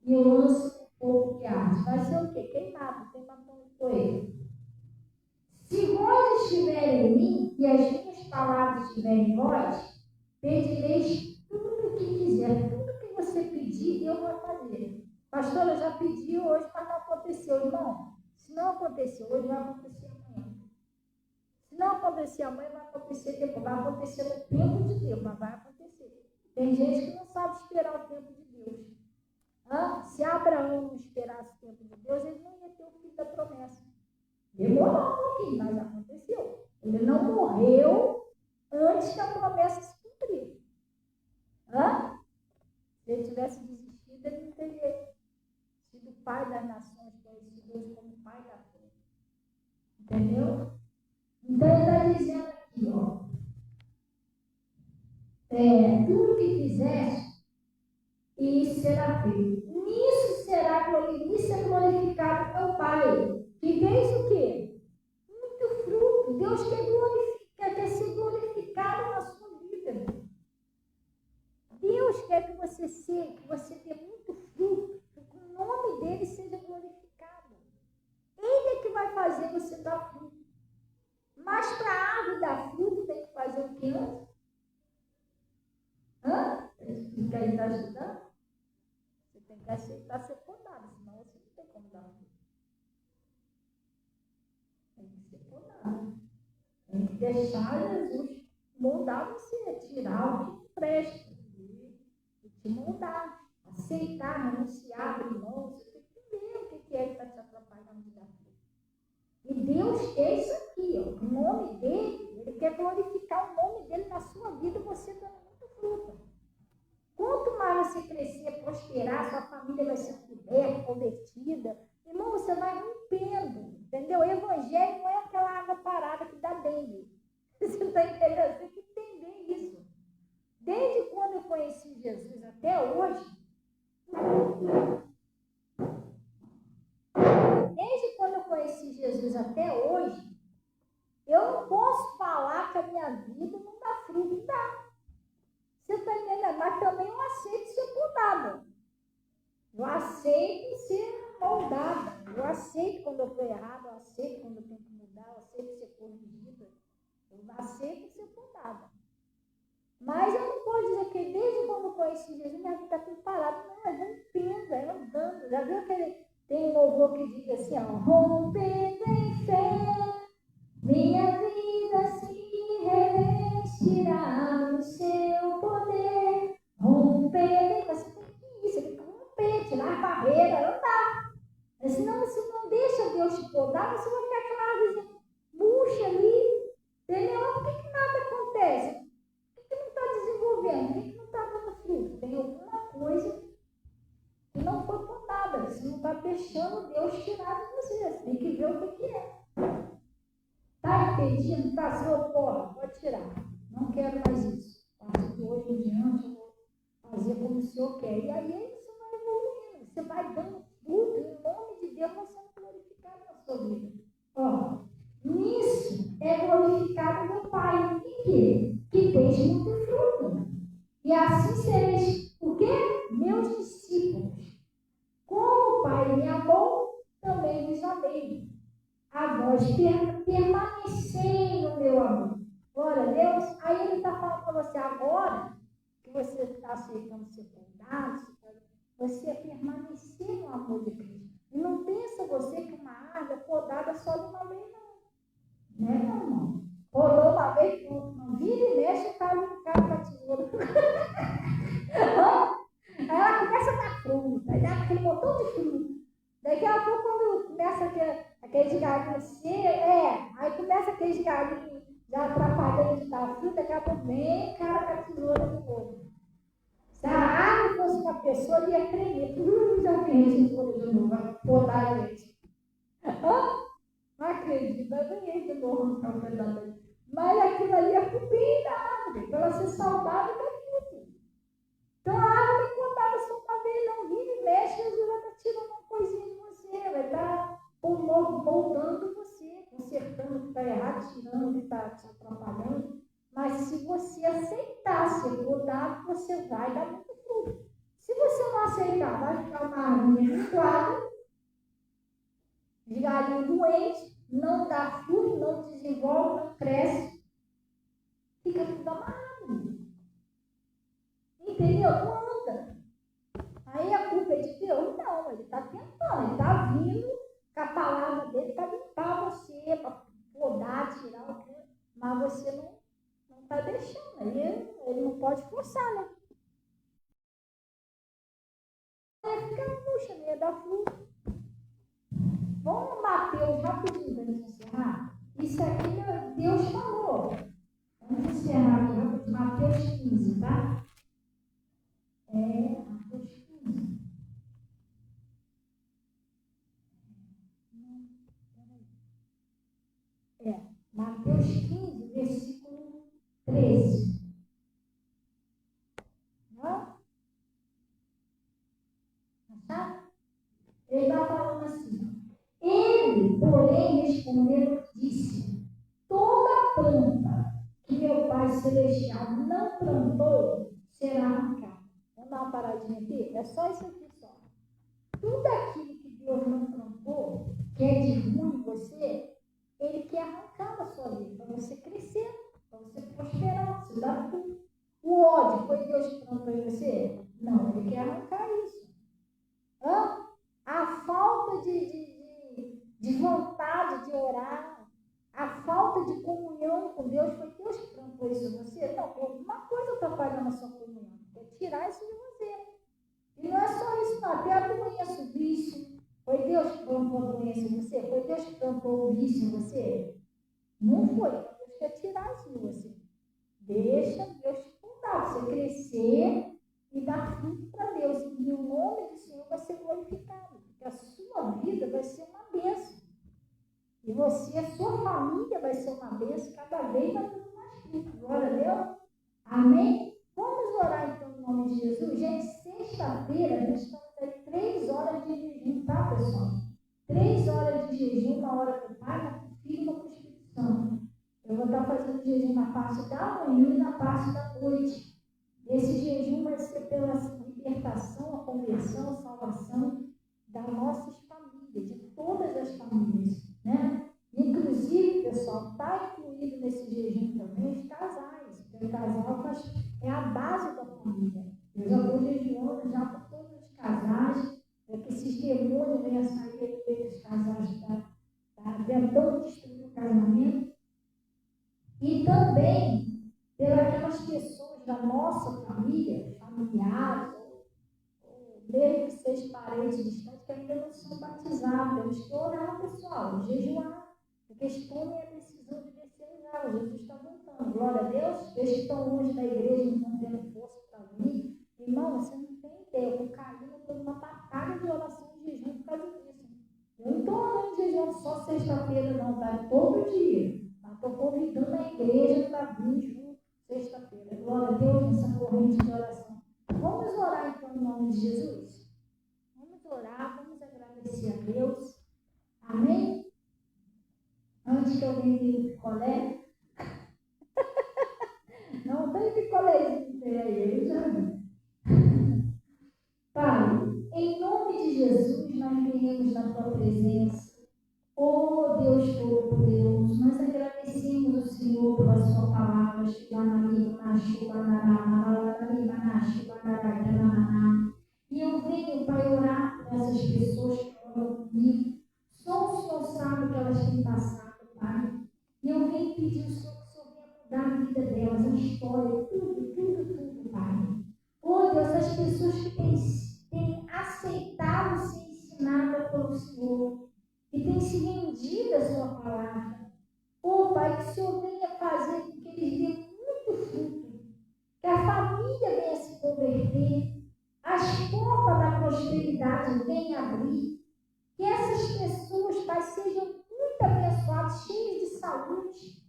e o lança no fogo que arde. Vai ser o quê? Queimado, tem matando coelho. Se vós estiverem em mim, e as minhas palavras estiverem em vós, pedireis tudo o que quiser, tudo que você pedir, eu vou fazer. Pastora, já pedi hoje, mas não aconteceu. Irmão, se não aconteceu hoje, vai acontecer amanhã. Se não acontecer amanhã, vai acontecer depois. Vai acontecer no tempo de Deus, mas vai acontecer. Tem gente que não sabe esperar o tempo de Deus. Se Abraão não esperasse o tempo de Deus, ele não ia ter o filho da promessa. Demorou um pouquinho, mas aconteceu. Ele não morreu antes que a promessa se cumprir. Se ele tivesse desistido, ele não teria sido pai das nações, conhecido hoje como pai da fé. Entendeu? Então ele está dizendo aqui, ó. Tudo que fizeste, isso será feito. Nisso será glorificado teu Pai. Que fez o quê? Muito fruto. Deus quer ser glorificado na sua vida. Deus quer que você dê muito fruto, que o nome dele seja glorificado. Ele é que vai fazer você dar fruto. árvore dá fruto, tem que fazer o que antes? Quem está ajudando? Você tem que aceitar ser podado, senão você não tem como dar fruto. Tem que ser podado. Tem que deixar Jesus moldar você, tirar o que não presta e te moldar. Aceitar, renunciar, abrir mão. Você tem que ver o que é que está te atrapalhando de dar fruto. E Deus quer isso aqui, ó. O nome dele, ele quer glorificar o nome dele na sua vida, você dando muito fruto. Quanto mais você crescer, prosperar, sua família vai ser coberta, convertida, irmão, você vai rompendo, entendeu? O evangelho não é aquela água parada que dá dengue. Você está entendendo? Você tem que entender isso. Desde quando eu conheci Jesus até hoje, eu não posso falar que a minha vida não dá fruto, não dá. Você está entendendo? Mas também eu aceito ser podada. Eu aceito ser moldada. Eu aceito quando eu estou errada, eu aceito quando eu tenho que mudar, eu aceito ser corrigida. Eu aceito ser podada. Mas eu não posso dizer que desde quando eu conheci Jesus, minha vida está tudo parada. Não, é rompendo, é andando. Já viu aquele... Tem um louvor que diz assim, ó, rompendo em fé, minha vida se revestirá no seu poder. Rompendo, você tem que ir, você tem que romper, tirar a barreira, andar. Senão você não deixa Deus te podar, você vai ficar aquela árvore murcha ali, entendeu? Por que nada acontece? Por que não está desenvolvendo? Por que não está dando fruto? Tem alguma coisa que não foi podada, você não está deixando Deus tirar de você, você tem que ver o que é. Está impedindo? Está, Senhor, porra, pode tirar. Não quero mais isso. A partir de hoje em diante, eu vou fazer como o Senhor quer. E aí você vai evoluindo, você vai dando fruto, e em nome de Deus você é glorificado na sua vida. Ó, nisso é glorificado meu Pai. Em quê? Que deixe muito fruto. E assim sereis, o quê? Meus discípulos. Como o Pai me amou, também vos amei. A vós permanecei no meu amor. Glória a Deus. Aí ele está falando para você agora, que você está aceitando ser podado, você permanecer no amor de Cristo. E não pensa você que uma árvore podada só de uma vez, não. Né, meu irmão? Podou uma vez, não vira e mexe, o cara com a tesoura. Aí ela começa a dar fruta, aí dá aquele montão de fruta. Daqui a pouco, quando começa aqueles galinhos aí começa aqueles galinhos já atrapalhando de dar fruta, daqui a pouco vem cara com a tesoura de novo. Se a árvore fosse uma pessoa, ele ia tremer. Já tem tesoura de novo, vai podar a gente. Não acredito, eu ganhei de novo no campeonato. Mas aquilo ali é pro bem da árvore, para ela ser saudável da fruta. Então a árvore é podada só uma vez, não vira e mexe, Jesus vai estar tirando uma coisinha de você, vai estar moldando você, consertando o que está errado, tirando o que está te atrapalhando. Mas se você aceitar ser podado, você vai dar muito fruto. Se você não aceitar, vai ficar uma árvore minguada, de galinho doente, não dá fruto, não desenvolve, não cresce, fica tudo amarrado. Entendeu? Não anda. Aí a culpa é de Deus? Não, ele está tentando, ele está vindo com a palavra dele para limpar você, para podar, tirar o que, mas você não está deixando, ele não pode forçar, né? Aí fica puxa, né? Dá fruto. Vamos no Mateus rapidinho para a gente encerrar. Isso aqui Deus falou. Vamos encerrar aqui rapidinho. Mateus 15, tá? Mateus 15. Mateus 15, versículo 13. Não? Tá? Ele está falando assim. Ele, porém, respondendo, disse: toda planta que meu Pai Celestial não plantou será arrancada. Vamos dar uma paradinha aqui? É só isso aqui só. Tudo aquilo que Deus não plantou, que é de ruim em você, Ele quer arrancar da sua vida, para você crescer plantou em você? Não, ele quer arrancar isso. A falta de vontade de orar, a falta de comunhão com Deus, foi Deus que plantou isso em você? Não, alguma coisa atrapalhando a sua comunhão. É tirar isso de você. E não é só isso, não. Até a doença, o vício. Foi Deus que plantou a doença em você? Foi Deus que plantou o vício em você? Não foi. Deus quer tirar isso de você. Deixa Deus te fundar, você crescer e dar fruto para Deus. E o nome do Senhor vai ser glorificado. Porque a sua vida vai ser uma bênção. E você, a sua família vai ser uma bênção. Cada vez vai ter mais fruto. Glória a Deus. Amém? Vamos orar então no nome de Jesus? Gente, sexta-feira nós estamos aí 3 horas de jejum, tá, pessoal? 3 horas de jejum, uma hora para o Pai, uma para o Filho e uma para o Espírito Santo. Eu vou estar fazendo jejum na parte da manhã e na parte da noite. Esse jejum vai ser pela libertação, a conversão, a salvação das nossas famílias, de todas as famílias, né? Inclusive, pessoal, está incluído nesse jejum também os casais, porque o casal é a base da família. Eu já estou jejuando já por todos os casais, para que esses demônios venham sair do meio dos casais, tentando destruir o casamento. E também pelas pessoas da nossa família, familiares, ou mesmo que sejam parentes distantes, que ainda não são batizados. Temos que orar, pessoal, jejuar. Porque tomem a decisão de descer em água. Jesus está voltando. Glória a Deus. Eles que estão longe da igreja, não estão tendo força para vir. Irmão, você não tem ideia. Eu caí numa batalha de oração de jejum por causa disso. Eu não estou orando de jejum só sexta-feira, não, tá? Todo dia. Estou convidando a igreja para vir junto sexta-feira. Glória a Deus nessa corrente de oração. Vamos orar então em nome de Jesus? Vamos orar, vamos agradecer a Deus. Amém? Antes que eu venha o picolé. Não tem picolézinho aí, já vi. Pai, em nome de Jesus, nós viemos na tua presença. Oh Deus Todo-Poderoso, nós agradecemos ao Senhor pela sua palavra. E eu venho, Pai, orar por essas pessoas que oram comigo. Só o Senhor sabe o que elas têm passado, Pai. E eu venho pedir ao Senhor que o Senhor venha mudar a vida delas, a história, tudo, Pai. Oh Deus, as pessoas que têm aceitado ser ensinadas pelo Senhor, que tem se rendido a sua palavra. Oh, Pai, que o Senhor venha fazer com que eles dêem muito fruto, que a família venha se converter, as portas da prosperidade venham abrir, que essas pessoas, Pai, sejam muito abençoadas, cheias de saúde,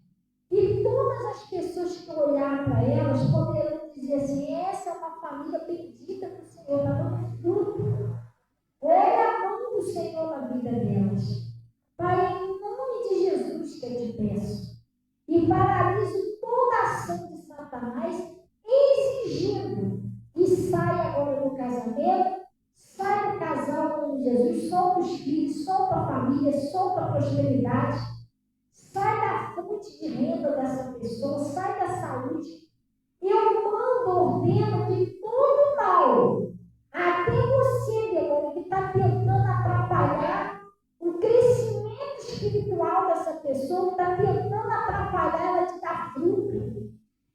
e todas as pessoas que olharem para elas poderão dizer assim: essa é uma família bendita do Senhor, está dando fruto. Olha a mão do Senhor na vida delas. Pai, em nome de Jesus que eu te peço. E paraliso toda a ação de Satanás, exigindo que saia agora do casamento, saia do casal em nome de Jesus, solta os filhos, solta a família, solta a prosperidade, sai da fonte de renda dessa pessoa, sai da saúde. Eu ordeno que todo mal, até você, demônio, que está tentando atrapalhar o crescimento espiritual dessa pessoa, que está tentando atrapalhar ela de dar fruto.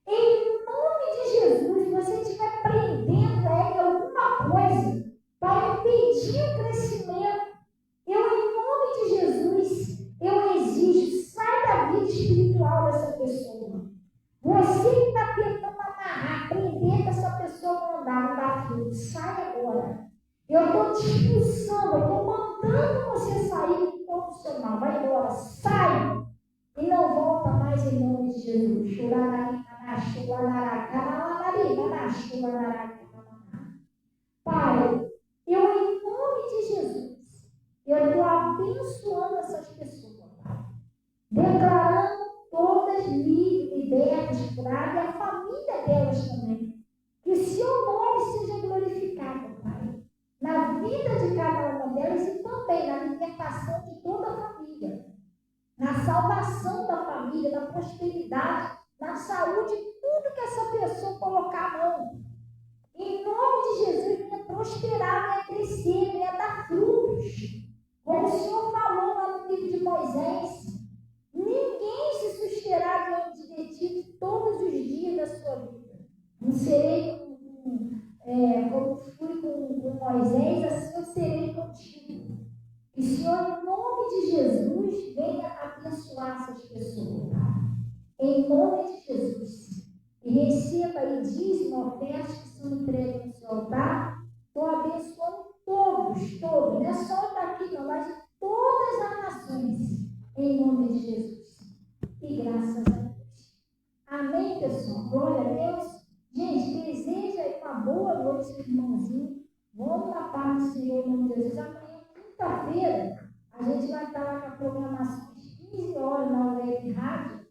Em nome de Jesus, você estiver prendendo ela em alguma coisa para impedir o crescimento, eu, em nome de Jesus, eu exijo, sai da vida espiritual dessa pessoa. Você que está tentando amarrar, prender essa pessoa a andar, não dá fruto, sai agora. Eu estou te expulsando, eu estou mandando você sair do profissional. Vai embora, sai! E não volta mais em nome de Jesus. Pai, eu em nome de Jesus, eu estou abençoando essas pessoas, Pai. Declarando todas livres, libertas, curadas, e a família delas também. Que o seu nome seja glorificado, Pai. Na vida de cada uma delas e também na libertação de toda a família. Na salvação da família, na prosperidade, na saúde, tudo que essa pessoa colocar a mão. prosperar, não ia crescer, não ia dar frutos. Como o Senhor falou lá no livro de Moisés, ninguém se susterá diante de ti todos os dias da sua vida. Não serei como fui com Moisés, assim eu serei contigo. Que o Senhor, em nome de Jesus, venha abençoar essas pessoas. Em nome de Jesus. E receba aí dízimo, ofertas que são entregues no seu altar. Estou abençoando todos. Não é só daqui, não, mas de todas as nações. Em nome de Jesus. E graças a Deus. Amém, pessoal? Glória a Deus. Gente, deseja aí uma boa noite, irmãozinho. Vamos na paz do Senhor, em nome de Jesus. Amanhã, quinta-feira, a gente vai estar lá com a programação de 15 horas na web rádio.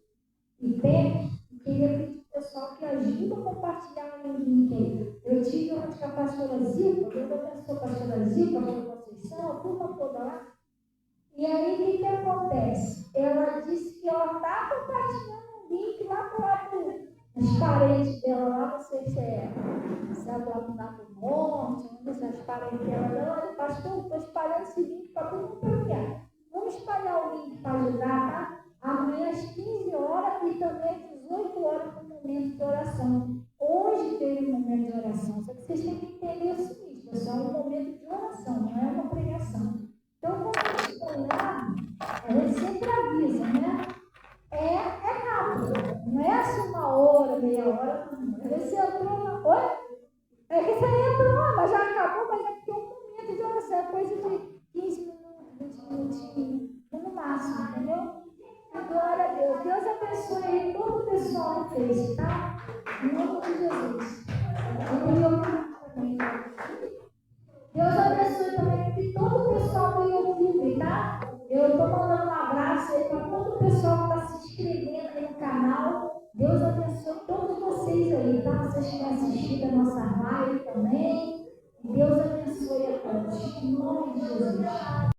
E bem, queria pedir para o pessoal que ajuda a compartilhar o link aí. Eu tive onde com a pastora Zilpa, eu abençoo a pastora Zilpa, a pastora Conceição, a turma toda lá. E aí, o que acontece? Ela disse que ela está compartilhando o link lá para os parentes dela lá, não sei se é lá do Nato Norte, não sei se as parentes dela. Olha, pastor, estou espalhando esse link para todo mundo familiar. Vamos espalhar o link para ajudar, tá? Amanhã às 15 horas e também às 18 horas no momento de oração. Hoje teve um momento de oração, só que vocês têm que entender o seguinte, pessoal, é um momento de oração, não é uma pregação. Então, quando a gente está orando, a gente sempre avisa, né? É rápido, não é assim uma hora, meia hora, não. Você entrou na... Oi? É que você entrou, mas já acabou, mas é porque é um momento de oração, é coisa de 15 minutos, 20 minutinhos, no máximo, entendeu? Glória a Deus. Deus abençoe aí todo o pessoal que fez, tá? Em nome de Jesus. Deus abençoe também todo o pessoal do YouTube, tá? Eu estou mandando um abraço aí para todo o pessoal que está se inscrevendo aí no canal. Deus abençoe todos vocês aí, tá? Vocês que têm assistido a nossa live também. Deus abençoe a todos. Em nome de Jesus.